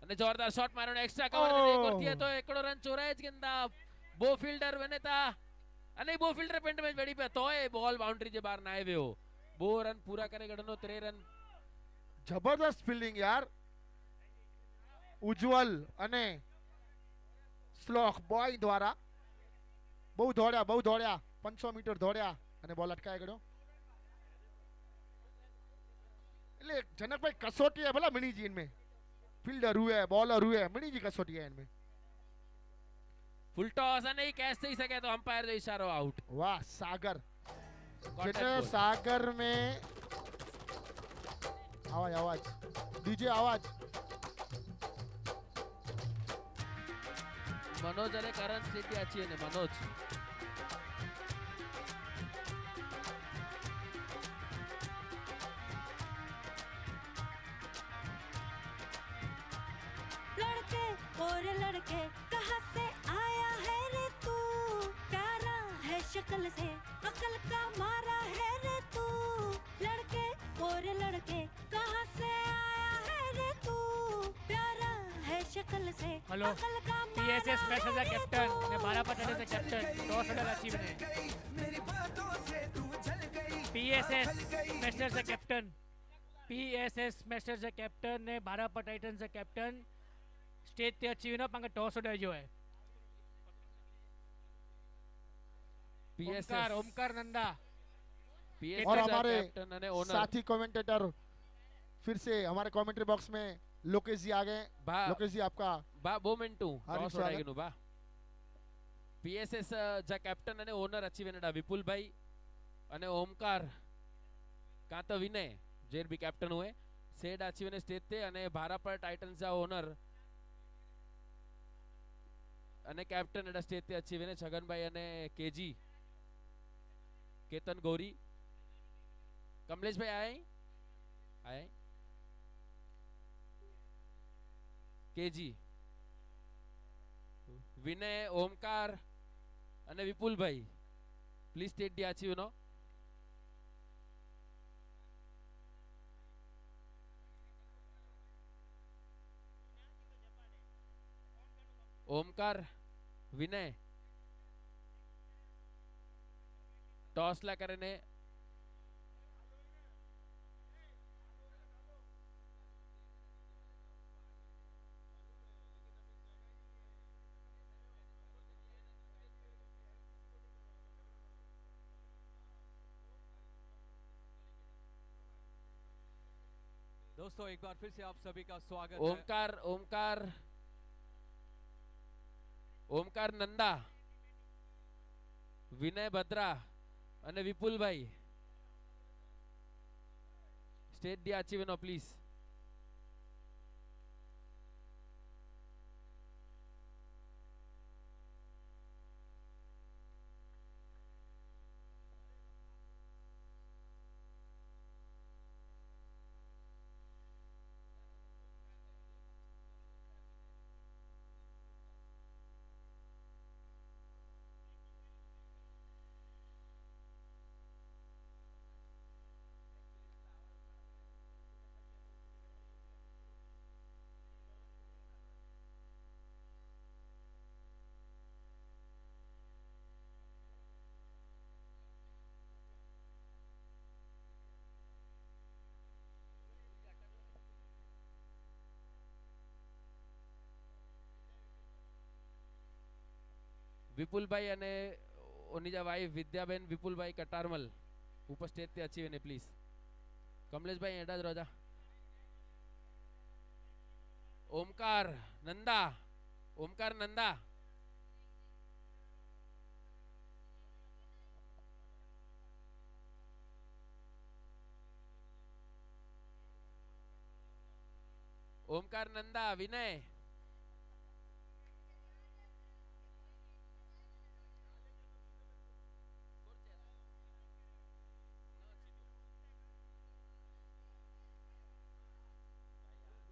અને જોરદાર શોટ માર્યો એક્સ્ટ્રા કવર ને એક ઓર તો એકડો રન ચોરાય જ ગંદા બો ફિલ્ડર વનેતા અને બો ફિલ્ડર પેન્ટ મેચ વેડી पे તોય બોલ બાઉન્ડરી જે બહાર ના આવ્યો બો રન પૂરા કરે ગડનો 3 રન जबरदस्त फील्डिंग यार उज्जवल अने श्लोक बॉय द्वारा बहु दौड़या 500 मीटर दौड़या अने बॉल अटकाय गयो એટલે जनक भाई कसोटी है भला मिनी जी इनमें फील्डर हुए बॉलर हुए मिनी जी कसोटी है इनमें ફૂલ ટોસ અને કેચ થઈ શકે તો અમ્પાયર જો ઈશારો આઉટ वाह सागर Contact जितने ball. सागर में आवाज आवाज डीजे आवाज મનોજ અને કરણ સ્થિતિ આછી અને મનોજ लड़के और लड़के कहाँ से आया है रे तू प्यारा है शक्ल से अकल का मारा है रे तू लड़के और लड़के कहाँ से आया है रे तू प्यारा है शक्ल से हेलो, अकल का PSS मारा मैच है एज रे कैप्टन तू। ने 12 पर as captain toss order achieve ने PSS मास्टर्स से कैप्टन PSS मास्टर्स से कैप्टन ने 12 पर टाइटन से कैप्टन स्टेज ते अचीव ने पंग टॉस ऑर्डर जो है પીએસએસ ओमकार नंदा પીએસએસ और हमारे कैप्टन અને ઓનર साथी कमेंटेटर फिर से हमारे कमेंट्री बॉक्स में लोकेश जी आ गए ભા लोकेश जी आपका બા 2 મિનિટું હાર્દિક ટોસ સ્વાગત. ઓડાઈગનું બા પીએસએસ જા કેપ્ટન અને ઓનર અચીવેનડા વિપુલભાઈ અને ઓમકાર કાં તો વિનય જે બી કેપ્ટન હોય સેડ અચીવેને સ્ટેજ તે અને ભારાપર ટાઇટન્સ જા ઓનર અને કેપ્ટન એડા સ્ટેજ તે અચીવેને છગનભાઈ અને કેજી કેતન ગૌરી કમલેશભાઈ આય કેજી વિનય ઓમકાર અને વિપુલભાઈ પ્લીઝ સ્ટેટ ડી આચીવનો ઓમકાર વિનય ટોસલા કરીને दोस्तों एक बार फिर से आप सभी का स्वागत है ओमकार ओमकार ओमकार नंदा विनय भद्रा અને વિપુલભાઈ સ્ટેટ ડી આચીવેનો પ્લીઝ વિપુલભાઈ અને ઓનિજા વાઇફ વિદ્યાબેન વિપુલભાઈ કટારમલ ઉપર સ્ટેજ તે અચીવેને પ્લીઝ કમલેશભાઈ એડા જ રોજા ઓમકાર નંદા ओमकार नंदा, विनय,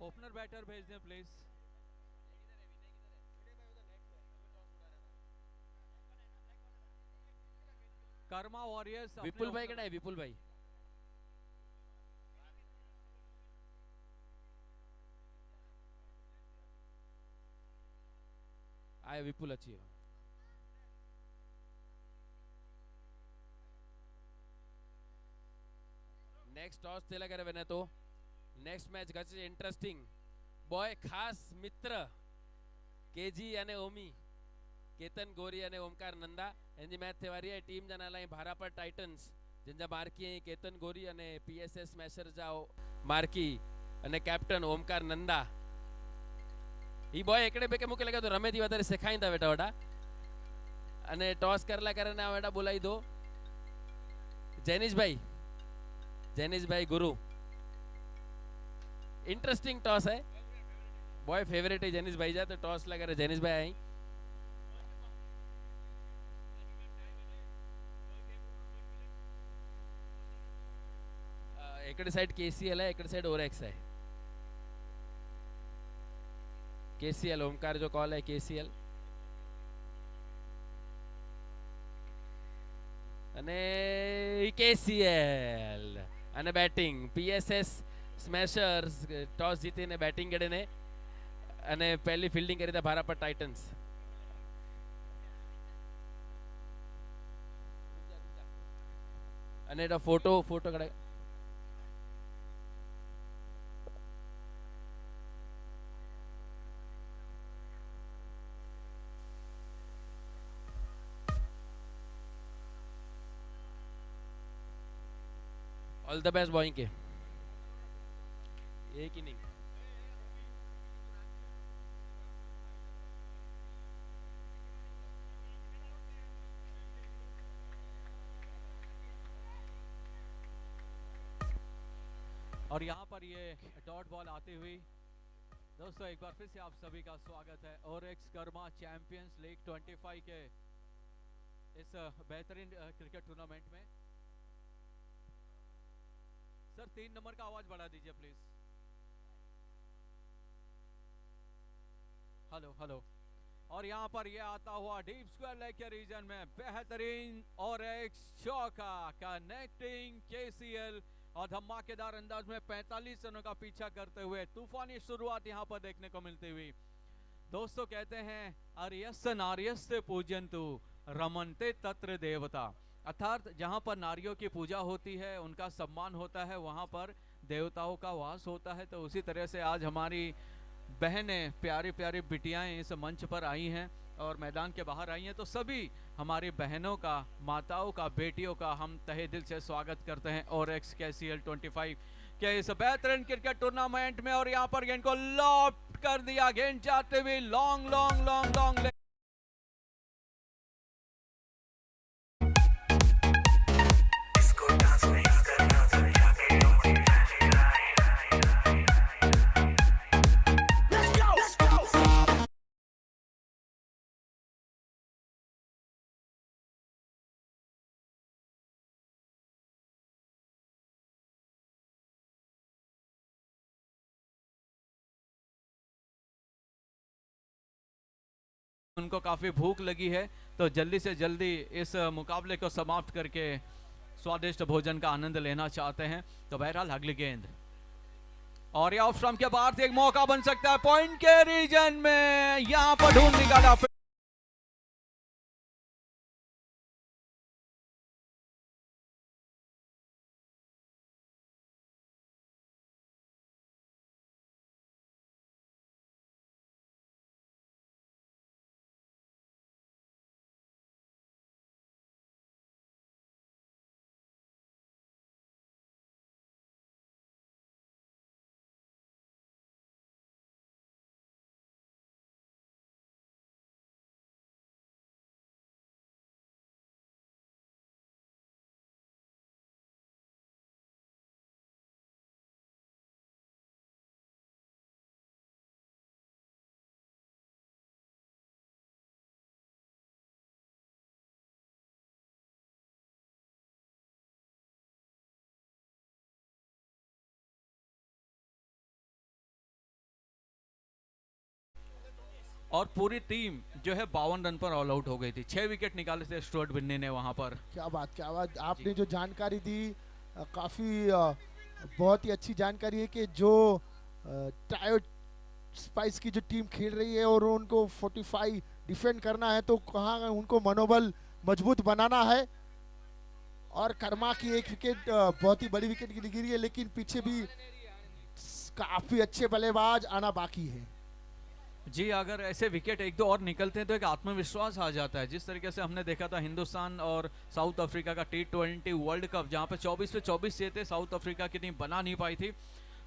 ओपनर बैटर भेज दें प्लीज। कर्मा वॉरियर्स विपुल भाई कड़ा है? विपुल भाई आए, विपुल अच्छी है। नेक्स्ट टॉस तेला करे बने तो नेक्स्ट मैच गचे इंटरेस्टिंग बॉय खास मित्र केजी અને ઓમી કેતન ગોરી અને ઓમકાર નંદા એની મેચ થવારી है टीम जना लाई भारापर टाइटन्स जिनजा मार्की केतन गोरी અને पीएसएस स्मैशर जाओ मार्की અને कैप्टन ओमकार नंदा ई बॉय एकड़े बेके मुके लगे तो रमे दी વધારે શીખાઈંदा બેટા વડા અને ટોસ કરલા કરને આ બેટા બોલાઈ દો जैनिश भाई गुरु। इंटरेस्टिंग टॉस है, बॉय फेवरेट है जैनिश भाई जा, तो टॉस लगा रहे जैनिश भाई आई। एकड़े साइड केसीएल है, एकड़े साइड ओरेक्स है। केसीएल ओमकार जो कॉल है केसीएल અને કેસીએલ અને બેટિંગ પીએસએસ સ્મેશર્સ ટોસ જીતીને બેટિંગ કરીને અને પહેલી ફિલ્ડિંગ કરી હતા ભારાપર ટાઇટન્સ। અને એનો ફોટો કઢાય ऑल द बेस्ट बॉइंग के एक इनिंग। और यहाँ पर ये डॉट बॉल आती हुई दोस्तों एक बार फिर से आप सभी का स्वागत है ओरेक्स कर्मा चैंपियंस लीग 25 के इस बेहतरीन क्रिकेट टूर्नामेंट में। सर 3 नंबर का आवाज बढ़ा दीजिए प्लीज। Hello hello. और यहाँ पर ये आता हुआ डीप स्क्वायर लेग के रीजन में बेहतरीन ओरेक्स चौका कनेक्टिंग केसीएल और धमाकेदार अंदाज में 45 रनों का पीछा करते हुए तूफानी शुरुआत यहाँ पर देखने को मिलती हुई। दोस्तों कहते हैं आर्यस्य नार्यस्य पूजयन्तु रमन्ते तत्र देवता, अर्थात जहाँ पर नारियों की पूजा होती है उनका सम्मान होता है वहाँ पर देवताओं का वास होता है। तो उसी तरह से आज हमारी बहनें प्यारी प्यारी बिटियाएं इस मंच पर आई हैं और मैदान के बाहर आई हैं, तो सभी हमारी बहनों का, माताओं का, बेटियों का हम तहे दिल से स्वागत करते हैं ओरेक्स केसीएल 25 के इस बेहतरीन क्रिकेट टूर्नामेंट में। और यहाँ पर गेंद को लॉफ्ट कर दिया, गेंद जाते हुए लॉन्ग लॉन्ग लॉन्ग लॉन्ग उनको काफी भूख लगी है, तो जल्दी से जल्दी इस मुकाबले को समाप्त करके स्वादिष्ट भोजन का आनंद लेना चाहते हैं। तो बहरहाल अगली गेंद और ये ऑफ स्टंप के बाहर से एक मौका बन सकता है पॉइंट के रीजन में, यहां पर ढूंढ निकाला। और पूरी टीम जो है 52 रन पर ऑल आउट हो गई थी। 6 विकेट निकाले थे स्टुअर्ट बिन्नी ने वहां पर। क्या बात आपने जो जानकारी दी काफी बहुत ही अच्छी जानकारी है कि जो ट्रायो स्पाइस की जो टीम खेल रही है और उनको 45 डिफेंड करना है तो कहाँ उनको मनोबल मजबूत बनाना है। और कर्मा की एक विकेट बहुत ही बड़ी विकेट गिरी है, लेकिन पीछे भी काफी अच्छे बल्लेबाज आना बाकी है। जी, अगर ऐसे विकेट एक दो और निकलते हैं तो एक आत्मविश्वास आ जाता है। जिस तरीके से हमने देखा था हिंदुस्तान और साउथ अफ्रीका का T20 वर्ल्ड कप, जहां पे 24 पे 24 थे, साउथ अफ्रीका की टीम बना नहीं पाई थी।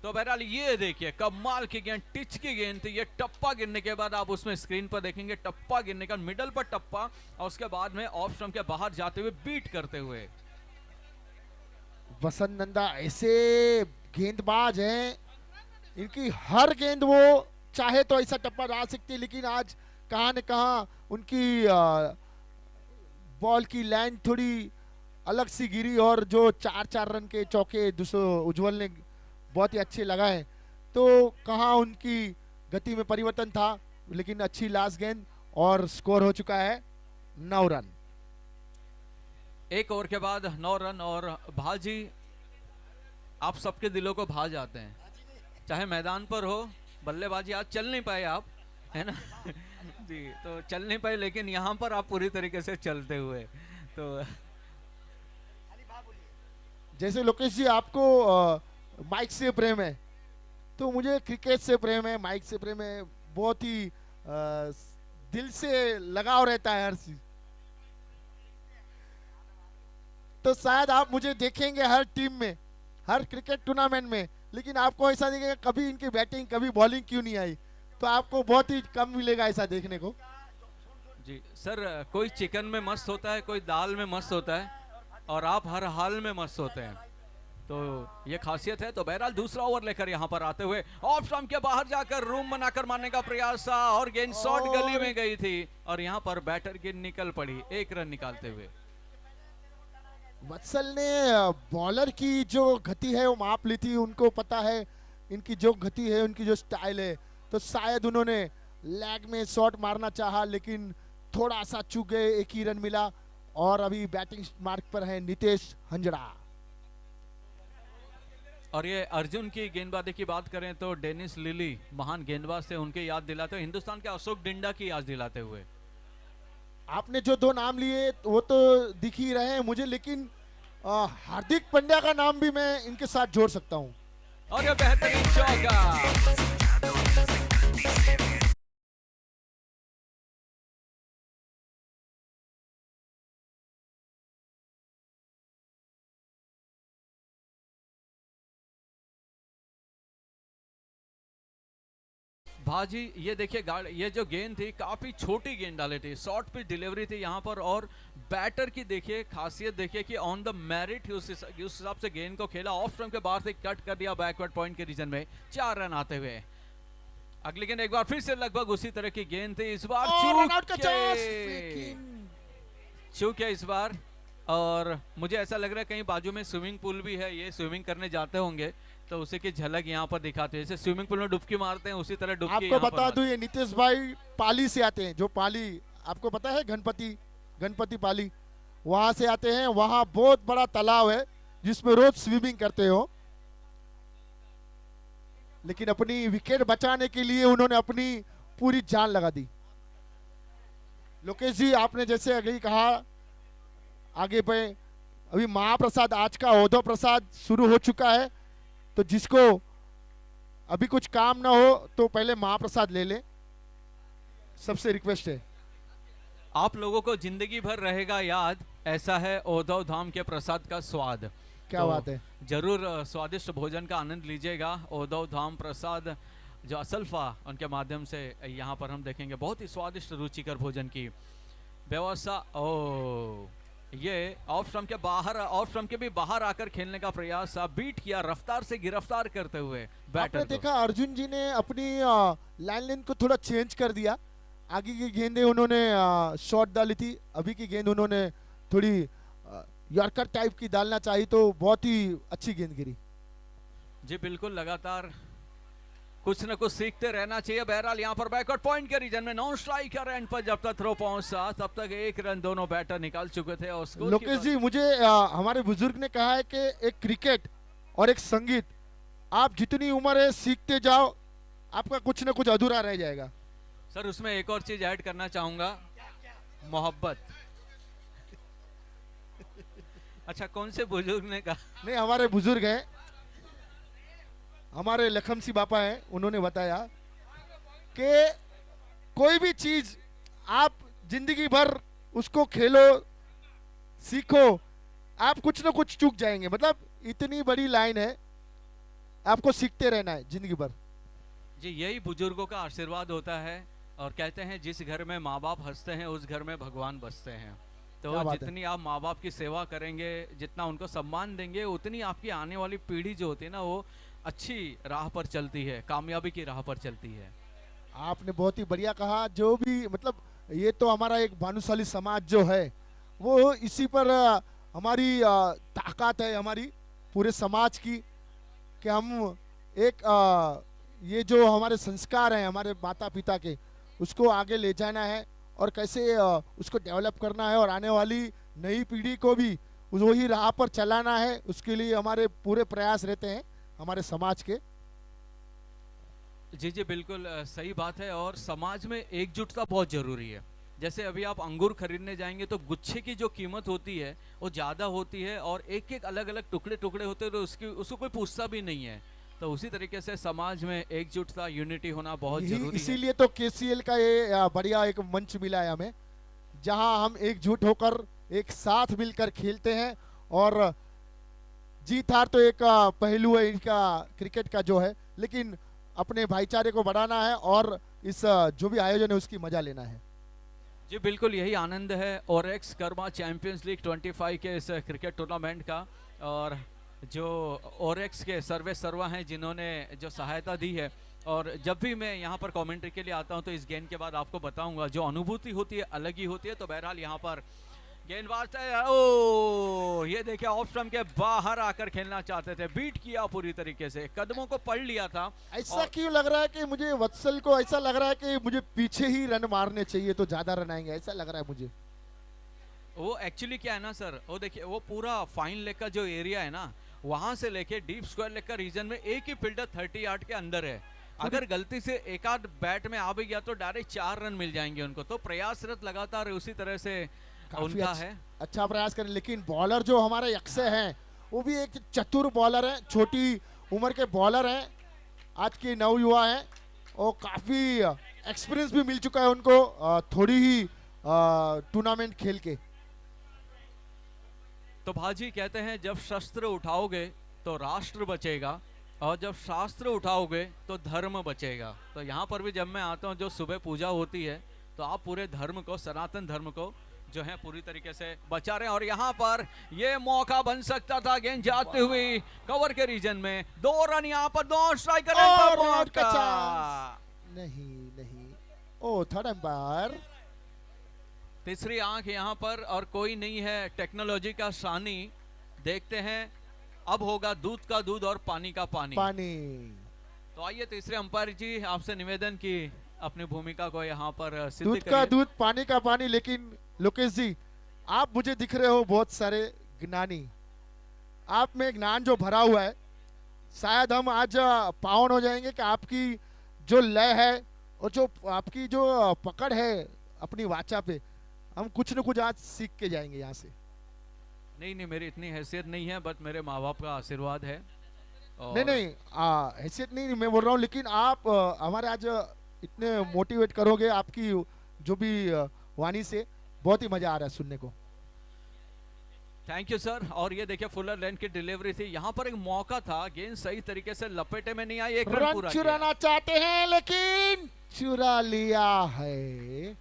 तो बहरहाल ये देखिए कमाल की गेंद, टिच की गेंद थी। ये टप्पा गिरने के बाद आप उसमें स्क्रीन पर देखेंगे टप्पा गिरने का, मिडल पर टप्पा और उसके बाद में ऑफ स्टंप के बाहर जाते हुए बीट करते हुए। वसंत नंदा ऐसे गेंदबाज हैं, इनकी हर गेंद वो चाहे तो ऐसा टप्पा डाल सकती है, लेकिन आज कहां न कहां उनकी बॉल की लाइन थोड़ी अलग सी गिरी और जो 4-4 रन के चौके उज्जवल ने बहुत ही अच्छे लगाए, तो कहां उनकी गति में परिवर्तन था। लेकिन अच्छी लास्ट गेंद और स्कोर हो चुका है 9 रन। एक ओवर के बाद 9 रन और भाजी आप सबके दिलों को भा जाते हैं, चाहे मैदान पर हो। बल्लेबाजी आज चल नहीं पाए आप, है ना जी, तो चल नहीं पाए, लेकिन यहाँ पर आप पूरी तरीके से चलते हुए। तो जैसे लोकेश जी आपको माइक से प्रेम है, तो मुझे क्रिकेट से प्रेम है, माइक से प्रेम है, बहुत ही दिल से लगाव रहता है हर चीज। तो शायद आप मुझे देखेंगे हर टीम में, हर क्रिकेट टूर्नामेंट में, लेकिन आपको ऐसा दिखेगा कभी इनकी बैटिंग कभी बॉलिंग क्यों नहीं आई, तो आपको बहुत ही कम मिलेगा ऐसा देखने को। जी सर, कोई चिकन में मस्त होता है, कोई दाल में मस्त होता है, और आप हर हाल में मस्त होते हैं, तो ये खासियत है। तो बहरहाल दूसरा ओवर लेकर यहाँ पर आते हुए ऑफ स्टंप के बाहर जाकर रूम बनाकर मारने का प्रयास था और गेंद शॉर्ट गली में गई थी और यहाँ पर बैटर गेंद निकल पड़ी 1 रन निकालते हुए। वत्सल ने बॉलर की जो गति है वो माप ली थी, उनको पता है इनकी जो गति है, उनकी जो स्टाइल है, तो शायद उन्होंने लेग में शॉट मारना चाहा, लेकिन थोड़ा सा चूक गए, 1 ही रन मिला। और अभी बैटिंग मार्क पर है नितेश हंजड़ा। और ये अर्जुन की गेंदबाजी की बात करें तो डेनिस लिली महान गेंदबाज से, उनके याद दिलाते हुए, हिंदुस्तान के अशोक डिंडा की याद दिलाते हुए। आपने जो 2 नाम लिए वो तो दिख ही रहे हैं मुझे, लेकिन हार्दिक पांड्या का नाम भी मैं इनके साथ जोड़ सकता हूं। और ये बेहतरीन चौका। भाजी ये देखिए, ये जो गेंद थी काफी छोटी गेंद डाली थी, शॉर्ट पिच डिलीवरी थी यहाँ पर, और बैटर की देखिए खासियत देखिए कि ऑन द मेरिट उस हिसाब से गेंद को खेला, ऑफ स्टंप के बाहर से कट कर दिया बैकवर्ड पॉइंट के रीजन में, 4 रन आते हुए। अगली गेंद एक बार फिर से लगभग उसी तरह की गेंद थी, इस बार चूक है इस बार। और मुझे ऐसा लग रहा है कहीं बाजू में स्विमिंग पूल भी है, ये स्विमिंग करने जाते होंगे, तो उसी की झलक यहाँ पर दिखाते हैं। जैसे स्विमिंग पूल में डुबकी मारते हैं उसी तरह डुबकी आपको बता दूं, ये नितेश भाई पाली से आते हैं, जो पाली आपको पता है गणपति पाली, वहां से आते हैं। वहां बहुत बड़ा तालाब है जिसमें रोज स्विमिंग करते हो, लेकिन अपनी विकेट बचाने के लिए उन्होंने अपनी पूरी जान लगा दी। लोकेश जी आपने जैसे अभी कहा आगे पे, अभी महाप्रसाद आज का औधव प्रसाद शुरू हो चुका है, तो जिसको अभी कुछ काम ना हो तो पहले महाप्रसाद ले ले, सबसे रिक्वेस्ट है। आप लोगों को जिंदगी भर रहेगा याद, ऐसा है औधव धाम के प्रसाद का स्वाद। क्या बात है, जरूर स्वादिष्ट भोजन का आनंद लीजिएगा। औधव धाम प्रसाद जो असल्फा उनके माध्यम से यहाँ पर हम देखेंगे बहुत ही स्वादिष्ट रुचिकर भोजन की व्यवस्था। ओ ये ऑफ स्टंप के बाहर, ऑफ स्टंप के भी बाहर आकर खेलने का प्रयास, बीट किया रफ्तार से गिरफ्तार करते हुए बैटर। आपने देखा अर्जुन जी ने अपनी लाइन लेंथ को थोड़ा चेंज कर दिया, आगे की गेंदें उन्होंने शॉर्ट डाली थी, अभी की गेंद उन्होंने थोड़ी यॉर्कर टाइप की डालना चाहिए, तो बहुत ही अच्छी गेंद गिरी। जी बिल्कुल, लगातार कुछ न कुछ सीखते रहना चाहिए। बहरहाल यहाँ पर बैकवर्ड पॉइंट के रीजन में नॉन स्ट्राइकर एंड पर जब तक थ्रो पहुंचा तब तक 1 रन दोनों बैटर निकाल चुके थे। और स्कोर लोकेश जी, मुझे हमारे बुजुर्ग ने कहा है कि एक क्रिकेट और एक संगीत, आप जितनी उम्र है सीखते जाओ, आपका कुछ न कुछ अधूरा रह जाएगा। सर उसमें एक और चीज ऐड करना चाहूंगा, मोहब्बत। अच्छा, कौन से बुजुर्ग ने कहा? नहीं, हमारे बुजुर्ग हैं, हमारे लखम सी बापा हैं, उन्होंने बताया कि कोई भी चीज आप जिंदगी भर उसको खेलो, सीखो, आप कुछ ना कुछ चूक जाएंगे। मतलब इतनी बड़ी लाइन है, आपको सीखते रहना है जिंदगी भर। जी, यही बुजुर्गों का आशीर्वाद होता है। और कहते हैं जिस घर में माँ बाप हंसते हैं उस घर में भगवान बसते हैं। क्या तो बात है। जितनी आप माँ बाप की सेवा करेंगे, जितना उनको सम्मान देंगे, उतनी आपकी आने वाली पीढ़ी जो होती है ना, वो अच्छी राह पर चलती है, कामयाबी की राह पर चलती है। आपने बहुत ही बढ़िया कहा। जो भी मतलब ये तो हमारा एक भानुशाली समाज जो है वो इसी पर हमारी ताकत है, हमारी पूरे समाज की, कि हम एक ये जो हमारे संस्कार हैं हमारे माता पिता के, उसको आगे ले जाना है और कैसे उसको डेवलप करना है और आने वाली नई पीढ़ी को भी वही राह पर चलाना है। उसके लिए हमारे पूरे प्रयास रहते हैं हमारे समाज के। जी जी, बिल्कुल सही बात है। और समाज में एकजुटता बहुत जरूरी है। जैसे अभी आप अंगूर खरीदने जाएंगे तो गुच्छे की जो कीमत होती है वो ज़्यादा होती है और एक एक अलग अलग टुकड़े टुकड़े होते हैं, तो उसको कोई पूछता भी नहीं है। तो उसी तरीके से समाज में एकजुटता, यूनिटी होना बहुत जरूरी है। इसीलिए तो केसीएल का ये बढ़िया एक मंच मिला है हमें, जहां हम एकजुट होकर एक साथ मिलकर खेलते हैं। और जीत हार तो एक पहलू है इनका क्रिकेट का जो है, लेकिन अपने भाईचारे को बढ़ाना है और इस जो भी आयोजन है उसकी मजा लेना है। जी बिल्कुल, यही आनंद है ओरेक्स कर्मा चैंपियंस लीग 25 के इस क्रिकेट टूर्नामेंट का। और जो ओरेक्स के सर्वे सर्वा हैं जिन्होंने जो सहायता दी है, और जब भी मैं यहाँ पर कमेंट्री के लिए आता हूँ तो इस गेंद के बाद आपको बताऊंगा जो अनुभूति होती है अलग ही होती है। तो बहरहाल यहाँ पर गेंदबाज, ओ ये देखिए ऑफ स्टंप के बाहर आकर खेलना चाहते थे, बीट किया पूरी तरीके से, कदमों को पढ़ लिया था। ऐसा क्यों लग रहा है कि मुझे वत्सल को ऐसा लग रहा है कि मुझे पीछे ही रन मारने चाहिए तो ज्यादा रन आएंगे, ऐसा लग रहा है मुझे। वो एक्चुअली क्या है ना सर, वो देखिए वो पूरा फाइन लेग का जो एरिया है ना, वहां से लेके डीप स्क्वायर लेग का रीजन में एक ही फील्डर 30 यार्ड के अंदर है। अगर गलती से एक आध बैट में आ भी गया तो डायरेक्ट 4 रन मिल जाएंगे उनको। तो प्रयासरत लगातार उसी तरह से उनका है, अच्छा प्रयास करें। लेकिन बॉलर जो हमारे अक्षय हैं वो भी एक चतुर बॉलर है, छोटी उम्र के बॉलर हैं, आज के नवयुवा हैं और काफी एक्सपीरियंस भी मिल चुका है उनको थोड़ी ही टूर्नामेंट खेल के। तो भाजी कहते हैं जब शस्त्र उठाओगे तो राष्ट्र बचेगा और जब शास्त्र उठाओगे तो धर्म बचेगा। तो यहाँ पर भी जब मैं आता हूँ जो सुबह पूजा होती है तो आप पूरे धर्म को, सनातन धर्म को जो है पूरी तरीके से बचा रहे हैं। और यहाँ पर ये मौका बन सकता था, गेंद जाते हुए कवर के रीजन में 2 रन यहाँ पर, 2 स्ट्राइकर नहीं ओ थर्ड एम्पायर, तीसरी आंख यहाँ पर और कोई नहीं है टेक्नोलॉजी का सानी। देखते हैं अब होगा दूध का दूध और पानी का पानी। तो आइए तीसरे अंपायर जी आपसे निवेदन की अपनी भूमिका को यहाँ पर सिद्ध दूध का दूध पानी का पानी। लेकिन लोकेश जी आप मुझे दिख रहे हो बहुत सारे ज्ञानी, आप में ज्ञान जो भरा हुआ है, शायद हम आज पावन हो जाएंगे कि आपकी जो लय है और जो आपकी जो पकड़ है अपनी वाचा पे, हम कुछ न कुछ आज सीख के जाएंगे यहाँ से। नहीं, मेरी इतनी हैसियत नहीं है, बट मेरे माँ बाप का आशीर्वाद है। नहीं हैसियत नहीं मैं बोल रहा हूँ, लेकिन आप हमारे आज इतने मोटिवेट करोगे, आपकी जो भी वाणी से बहुत ही मजा आ रहा है सुनने को। Thank you sir. और ये देखिए फुलर लेंथ की डिलीवरी थी, यहाँ पर एक मौका था, गेंद सही तरीके से लपेटे में नहीं आई, एक रन पूरा चुराना चाहते हैं लेकिन चुरा लिया है।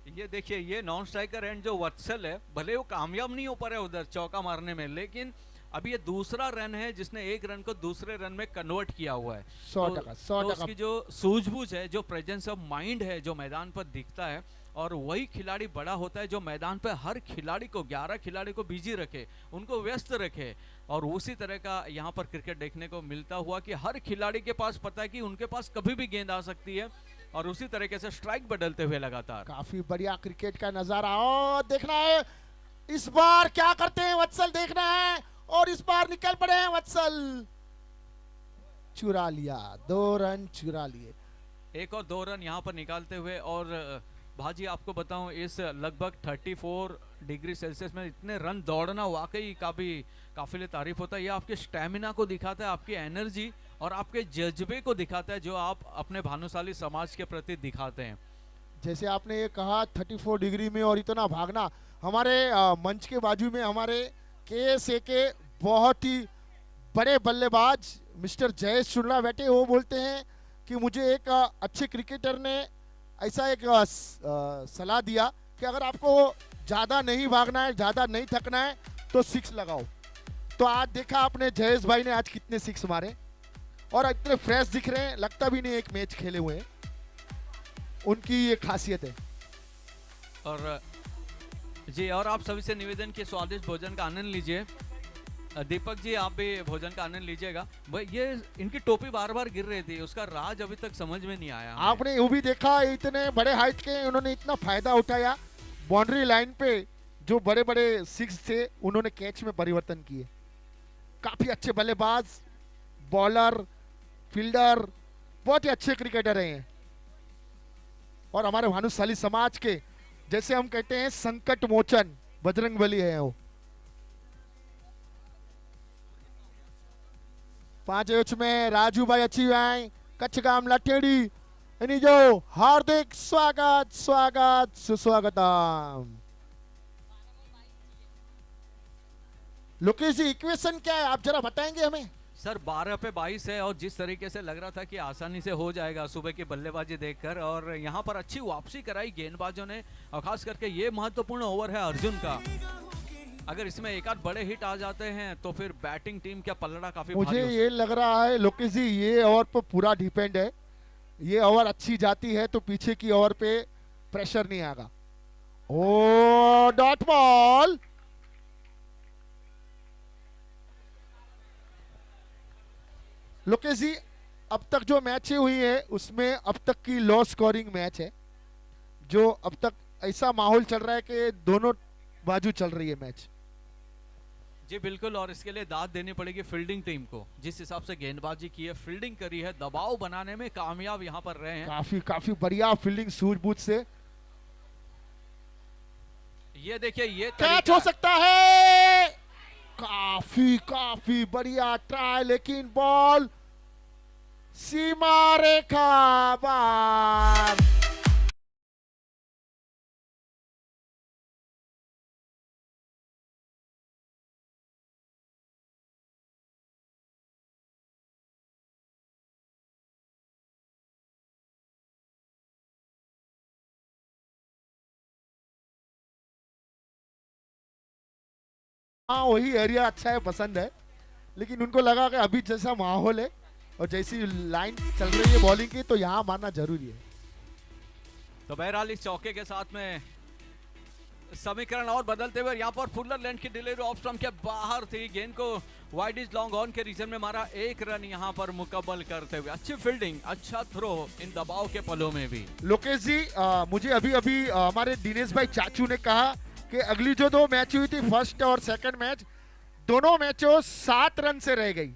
ये देखिए ये नॉन स्ट्राइकर एंड जो वत्सल है, भले वो कामयाब नहीं हो पा रहे उधर चौका मारने में, लेकिन अभी ये दूसरा रन है जिसने एक रन को दूसरे रन में कन्वर्ट किया हुआ है। 100%, 100%। उसकी जो सूझबूझ है, जो प्रेजेंस ऑफ माइंड है, जो मैदान पर दिखता है, और वही खिलाड़ी बड़ा होता है जो मैदान पे हर खिलाड़ी को, 11 खिलाड़ी को बिजी रखे, उनको व्यस्त रखे। और उसी तरह का यहाँ पर क्रिकेट देखने को मिलता हुआ कि हर खिलाड़ी के पास पता है कि उनके पास कभी भी गेंद आ सकती है, और उसी तरीके से स्ट्राइक बदलते हुए लगातार। काफी बढ़िया क्रिकेट का नजारा। और देखना है इस बार क्या करते हैं वत्सल, देखना है। और इस बार निकल पड़े हैं वत्सल, चुरा लिया, 2 रन चुरा लिए। एक और 2 रन यहाँ पर निकालते हुए। और भाजी आपको बताऊं, इस लगभग 34 डिग्री सेल्सियस में इतने रन दौड़ना वाकई काफिले तारीफ होता है। ये आपके स्टैमिना को दिखाता है, आपकी एनर्जी और आपके जज्बे को दिखाता है, जो आप अपने भानुशाली समाज के प्रति दिखाते हैं। जैसे आपने ये कहा 34 डिग्री में और इतना भागना, हमारे मंच के बाजू में हमारे KSA के बहुत ही बड़े बल्लेबाज मिस्टर जयेश शुक्ला बैठे, वो बोलते हैं कि मुझे एक अच्छे क्रिकेटर ने ऐसा एक सलाह दिया कि अगर आपको ज़्यादा नहीं भागना है, ज़्यादा नहीं थकना है तो 6 लगाओ। तो आज देखा आपने जयेश भाई ने आज कितने 6 मारे और इतने फ्रेश दिख रहे हैं, लगता भी नहीं एक मैच खेले हुए हैं। उनकी ये खासियत है। और जी, और आप सभी से निवेदन कि स्वादिष्ट भोजन का आनंद लीजिए। दीपक जी, आप भी भोजन का आनंद लीजिएगा। भाई ये इनकी टोपी बार बार गिर रही थी, उसका राज अभी तक समझ में नहीं आया। आपने वो भी देखा, इतने बड़े हाइट के उन्होंने इतना फायदा उठाया, बाउंड्री लाइन पे जो बड़े बड़े 6 थे उन्होंने कैच में परिवर्तन किए। काफी अच्छे बल्लेबाज, बॉलर, फील्डर, बहुत ही अच्छे क्रिकेटर हैं। और हमारे भानुशाली समाज के, जैसे हम कहते हैं, संकट मोचन बजरंगबली है वो। 5 एच में राजू भाई अच्छी भाई कच्छ गाम लठेड़ी यानी जो हार्दिक स्वागत स्वागत सुस्वागतम। लोकेश जी, इक्वेशन क्या है, आप जरा बताएंगे हमें? सर 12 पे 22 है, और जिस तरीके से लग रहा था कि आसानी से हो जाएगा सुबह की बल्लेबाजी देखकर, और यहाँ पर अच्छी वापसी कराई गेंदबाजों ने, और खास करके ये महत्वपूर्ण ओवर है अर्जुन का। अगर इसमें एक आध बड़े हिट आ जाते हैं तो फिर बैटिंग टीम का पलड़ा काफी भारी मुझे हो ये लग रहा है लोकेश जी, ये ओवर पर पूरा डिपेंड है। ये ओवर अच्छी जाती है तो पीछे की ओवर पे प्रेशर नहीं आएगा। ओ डॉट बॉल, लोकेश जी अब तक जो मैचें हुई है उसमें अब तक की लो स्कोरिंग मैच है, जो अब तक ऐसा माहौल चल रहा है कि दोनों बाजू चल रही है मैच। जी बिल्कुल, और इसके लिए दाद देनी पड़ेगी फील्डिंग टीम को, जिस हिसाब से गेंदबाजी की है, फील्डिंग करी है, दबाव बनाने में कामयाब यहाँ पर रहे हैं। काफी बढ़िया फील्डिंग सूझबूझ से। ये देखिए, ये कैच हो सकता है, काफी बढ़िया ट्राई, लेकिन बॉल सीमा रेखा बार। हाँ, वही एरिया अच्छा है, पसंद है, लेकिन उनको लगा कि अभी जैसा माहौल है और जैसी लाइन चल रही है बॉलिंग की, तो यहाँ मारना जरूरी है। तो बहरहाल इस चौके के साथ में समीकरण और बदलते हुए, यहाँ पर फुलर लैंड की डिलीवरी ऑफ स्टंप के बाहर थी, गेंद को वाइड इज लॉन्ग ऑन के रीजन में मारा, 1 रन यहाँ पर मुकम्मल करते हुए। अच्छी फील्डिंग, अच्छा थ्रो इन दबाव के पलों में भी। लोकेश जी, मुझे अभी हमारे दिनेश भाई चाचू ने कहा कि अगली जो 2 मैच हुई थी, फर्स्ट और सेकंड मैच, दोनों मैचों 7 रन से रह गई।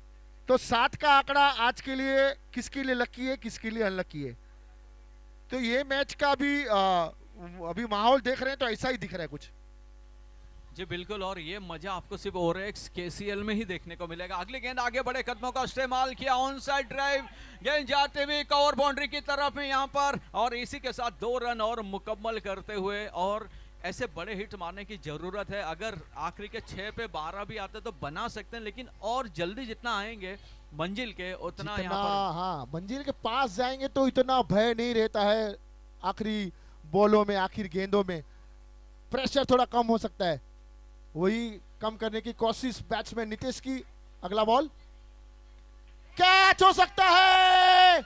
तो 7 का आंकड़ा आज के लिए किसके लिए लकी है, किसके लिए अनलकी है? तो ये मैच का भी अभी माहौल देख रहे हैं तो ऐसा ही दिख रहा है कुछ। जी बिल्कुल, और ये मजा आपको सिर्फ ओरेक्स KCL में ही देखने को मिलेगा। अगली गेंद आगे बड़े कदमों का इस्तेमाल किया, ऑन साइड ड्राइव, गेंद जाते हुए कवर बाउंड्री की तरफ में यहाँ पर, और इसी के साथ 2 रन और मुकम्मल करते हुए। और ऐसे बड़े हिट मारने की जरूरत है, अगर आखिरी के 6 पे 12 भी आते तो बना सकते हैं, लेकिन और जल्दी जितना आएंगे मंजिल के उतना यहाँ पर, हाँ, मंजिल के पास जाएंगे तो इतना भय नहीं रहता है। आखिरी बॉलों में, आखिर गेंदों में प्रेशर थोड़ा कम हो सकता है, वही कम करने की कोशिश बैट्समैन नीतीश की। अगला बॉल कैच हो सकता है।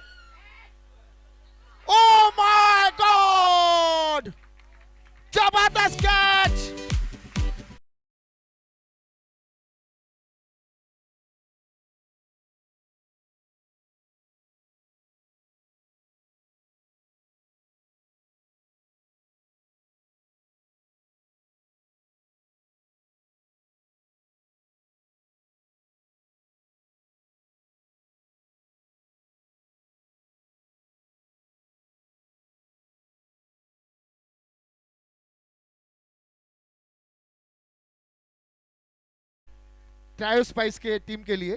ओ माय गॉड, जबरदस्त कैच। ट्रायो स्पाइस के टीम के लिए,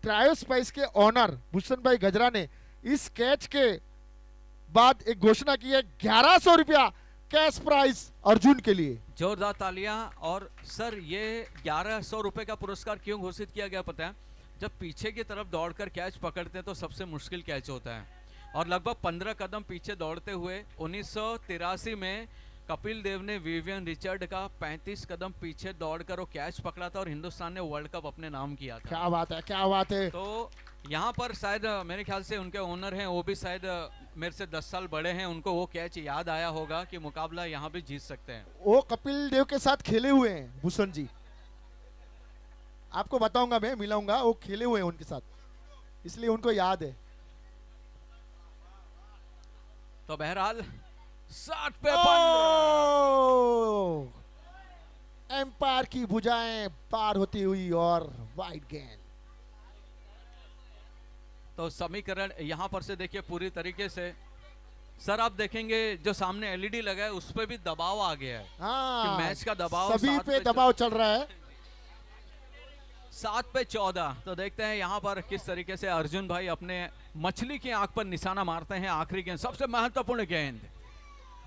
ट्रायो स्पाइस के ऑनर भूषण भाई गजरा ने इस कैच के बाद एक घोषणा की है, 1100 रुपया कैश प्राइज अर्जुन के लिए। जोरदार तालियां। और सर ये 1100 रुपए का पुरस्कार क्यों घोषित किया गया पता है? जब पीछे की तरफ दौड़कर कैच पकड़ते हैं तो सबसे मुश्किल कैच होता है, और लगभग 15 कदम पीछे दौड़ते हुए 1983 में कपिल देव ने विवियन रिचर्ड का 35 कदम पीछे दौड़कर वो कैच पकड़ा था और हिंदुस्तान ने वर्ल्ड कप अपने नाम किया था। क्या बात है, क्या बात है। तो यहाँ पर शायद मेरे ख्याल से उनके ओनर हैं, वो भी शायद मेरे से 10 साल बड़े हैं, उनको वो कैच याद आया होगा कि मुकाबला यहाँ भी जीत सकते हैं। वो कपिल देव के साथ खेले हुए हैं भूषण जी, आपको बताऊंगा, मैं मिलाऊंगा, वो खेले हुए हैं उनके साथ, इसलिए उनको याद है। तो बहरहाल 7 पे 15। एम्पायर की भुजाएं पार होती हुई और वाइड गेंद। तो समीकरण यहाँ पर से देखिए पूरी तरीके से सर आप देखेंगे जो सामने एलईडी लगा है उस पे भी दबाव आ गया है। हाँ, कि मैच का दबाव सभी 7 पे दबाव चल रहा है। 7 पे 14। तो देखते हैं यहाँ पर किस तरीके से अर्जुन भाई अपने मछली की आंख पर निशाना मारते हैं। आखिरी गेंद, सबसे महत्वपूर्ण गेंद।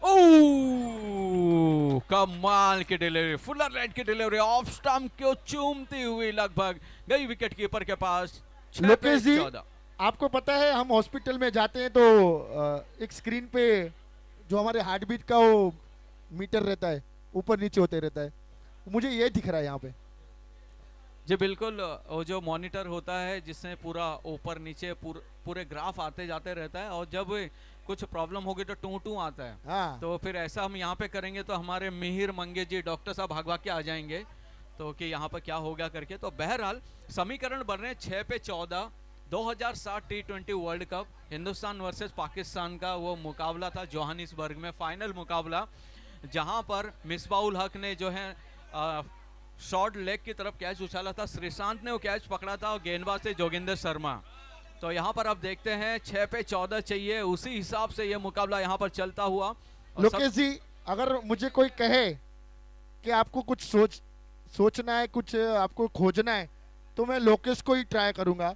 ओह, कमाल की डिलीवरी, फुलर लाइट की डिलीवरी, ऑफ स्टंप को चूमती हुई लगभग गई विकेट कीपर के पास। लोकेश जी, आपको पता है हम हॉस्पिटल में जाते हैं तो एक स्क्रीन पे जो हमारे हार्ट बीट का वो मीटर रहता है, ऊपर नीचे होते रहता है, मुझे ये दिख रहा है यहाँ पे। जी बिल्कुल, वो जो मॉनिटर होता है जिसमें पूरा ऊपर नीचे पूरे ग्राफ आते जाते रहता है, और जब कुछ प्रॉब्लम होगी तो टू टू आता है। हाँ। तो फिर ऐसा हम यहाँ पे करेंगे तो हमारे मिहिर मंगे जी डॉक्टर साहब भाग भाग के आ जाएंगे तो कि यहाँ पर क्या होगा करके। तो बहरहाल समीकरण बन रहे हैं 6 पे 14। 2007 T20 world cup Hindustan versus Pakistan का वो मुकाबला था जोहानिसबर्ग में, फाइनल मुकाबला, जहां पर मिसबाउल हक ने जो है शॉर्ट लेग की तरफ कैच उछाला था, श्रीशांत ने वो कैच पकड़ा था और गेंदबाज थे जोगिंदर शर्मा। तो यहाँ पर आप देखते हैं 6 पे 14 चाहिए, उसी हिसाब से ये मुकाबला यहाँ पर चलता हुआ। लोकेश जी, अगर मुझे कोई कहे कि आपको कुछ सोचना है, कुछ आपको खोजना है, तो मैं लोकेश को ही ट्राई करूंगा।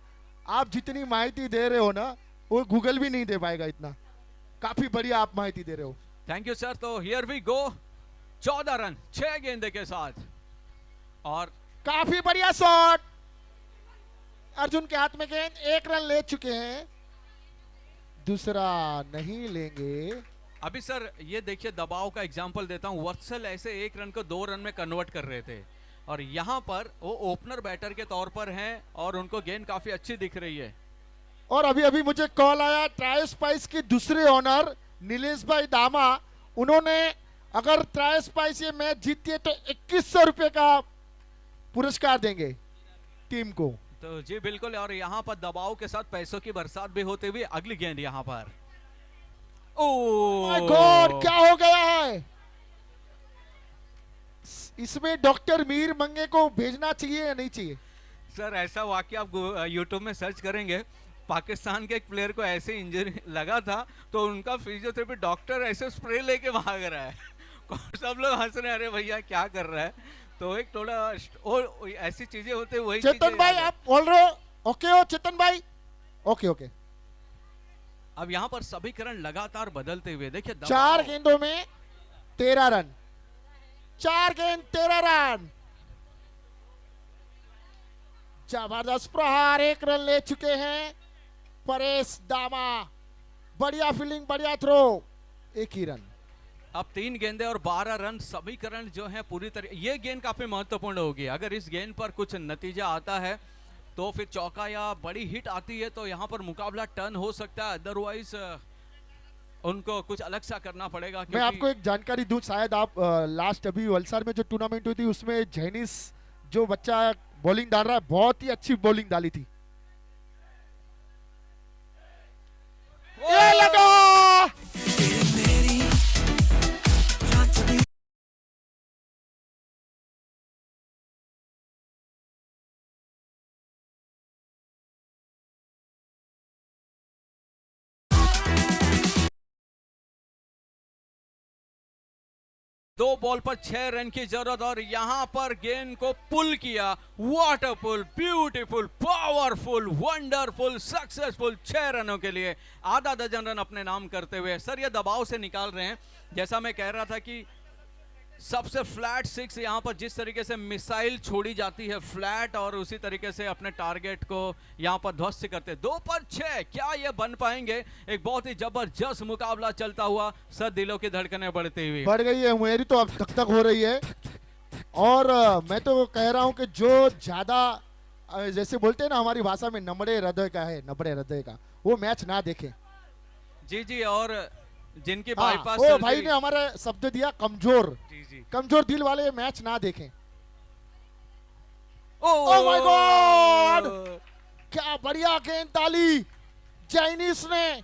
आप जितनी माहिती दे रहे हो ना, वो गूगल भी नहीं दे पाएगा इतना, काफी बढ़िया आप माहिती दे रहे हो। Thank you sir. तो हियर वी गो, 14 रन 6 गेंदे के साथ, और काफी बढ़िया शॉट। अर्जुन के हाथ में गेंद, 1 रन ले चुके हैं, दूसरा नहीं लेंगे। अभी सर ये देखिए दबाव का एग्जांपल देता हूं, वत्सल ऐसे 1 रन को 2 रन में कन्वर्ट कर रहे थे, और यहां पर वो ओपनर बैटर के तौर पर हैं और उनको गेंद काफी अच्छी दिख रही है। और अभी अभी मुझे कॉल आया ट्राई स्पाइस के दूसरे ऑनर नीलेश भाई दामा, उन्होंने अगर ट्राई स्पाइस ये मैच जीतती है तो 2100 रुपए का पुरस्कार देंगे टीम को। तो जी बिल्कुल, और यहाँ पर दबाव के साथ पैसों की बरसात भी होते हुए अगली गेंद यहाँ पर। ओह माय गॉड, क्या हो गया है इसमें? डॉक्टर मीर मंगे को भेजना चाहिए या नहीं चाहिए? सर ऐसा वाकया आप यूट्यूब में सर्च करेंगे, पाकिस्तान के एक प्लेयर को ऐसे इंजरी लगा था तो उनका फिजियोथेरेपी डॉक्टर ऐसे स्प्रे लेके भाग रहा है सब लोग हंस रहे हैं, अरे भैया क्या कर रहा है। तो एक थोड़ा और ऐसी चीजें होते, वही चेतन भाई आप बोल रहे हो? ओके हो चेतन भाई? Okay okay. अब यहाँ पर समीकरण लगातार बदलते हुए देखिए, 4 गेंदों में 13 रन, 4 गेंद 13 रन, जबरदस्त प्रहार, 1 रन ले चुके हैं परेश दामा। बढ़िया फील्डिंग, बढ़िया थ्रो, 1 ही रन। अब 3 गेंदे और 12 रन समीकरण जो है पूरी तरह, ये गेंद काफी महत्वपूर्ण होगी। अगर इस गेंद पर कुछ नतीजा आता है तो फिर चौका या बड़ी हिट आती है तो यहाँ पर मुकाबला टर्न हो सकता है, अदरवाइज उनको कुछ अलग सा करना पड़ेगा। मैं आपको एक जानकारी दूं, शायद आप लास्ट अभी वलसाड में जो टूर्नामेंट हुई थी उसमें जैनिस जो बच्चा बॉलिंग डाल रहा है, बहुत ही अच्छी बॉलिंग डाली थी। ये लगा! दो बॉल पर 6 रन की जरूरत और यहां पर गेंद को पुल किया। वाटरफुल, ब्यूटीफुल, पावरफुल, वंडरफुल, सक्सेसफुल 6 रनों के लिए आधा दर्जन रन अपने नाम करते हुए सर ये दबाव से निकाल रहे हैं। जैसा मैं कह रहा था कि सबसे फ्लैट 6 यहां पर जिस तरीके से मिसाइल छोड़ी जाती है फ्लैट, और उसी तरीके से अपने टारगेट को यहां पर ध्वस्त करते हैं। 2 पर 6, क्या ये बन पाएंगे? एक बहुत ही जबरदस्त मुकाबला चलता हुआ, सर दिलों की धड़कनें बढ़ती हुई बढ़ गई है, मेरी तो अब धक धक हो रही है। और मैं तो कह रहा हूं कि जो ज्यादा जैसे बोलते हैं ना हमारी भाषा में नबड़े हृदय का है, नबड़े हृदय का, वो मैच ना देखे। जी जी, और जिनकी हाँ, बाईपास वो भाई ने हमारा शब्द दिया कमजोर, कमजोर दिल वाले मैच ना देखें। ओह माय गॉड, क्या बढ़िया गेंद डाली चाइनीज ने,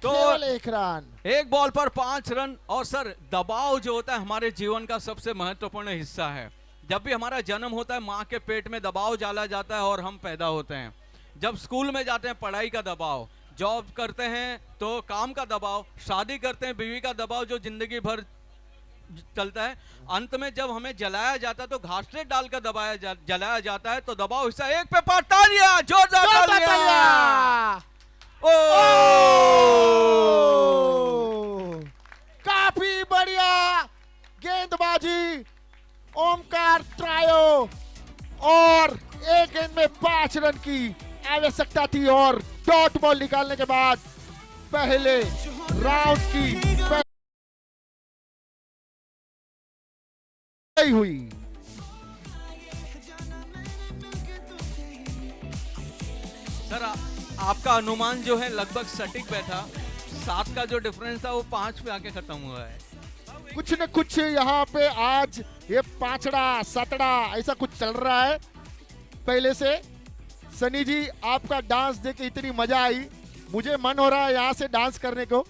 तो केवल 1 रन। 1 बॉल पर 5 रन। और सर दबाव जो होता है हमारे जीवन का सबसे महत्वपूर्ण हिस्सा है। जब भी हमारा जन्म होता है माँ के पेट में दबाव डाला जाता है और हम पैदा होते हैं। जब स्कूल में जाते हैं पढ़ाई का दबाव, जॉब करते हैं तो काम का दबाव, शादी करते हैं बीवी का दबाव जो जिंदगी भर चलता है। अंत में जब हमें जलाया जाता है तो घासलेट डालकर जलाया जाता है। तो दबाव हिस्सा 1 पे 5 तालियां, जोरदार तालियां। काफी बढ़िया गेंदबाजी ओमकार ट्रायो, और एक गेंद में 5 रन की आवश्यकता थी और डॉट बॉल निकालने के बाद पहले राउंड की हुई। सर आपका अनुमान जो है लगभग सटीक बैठा। 7 का जो डिफरेंस था वो 5 पे आके खत्म हुआ है। कुछ न कुछ यहाँ पे आज ये 5ड़ा 7ड़ा ऐसा कुछ चल रहा है पहले से। सनी जी आपका डांस देख के इतनी मजा आई, मुझे मन हो रहा है यहाँ से डांस करने को।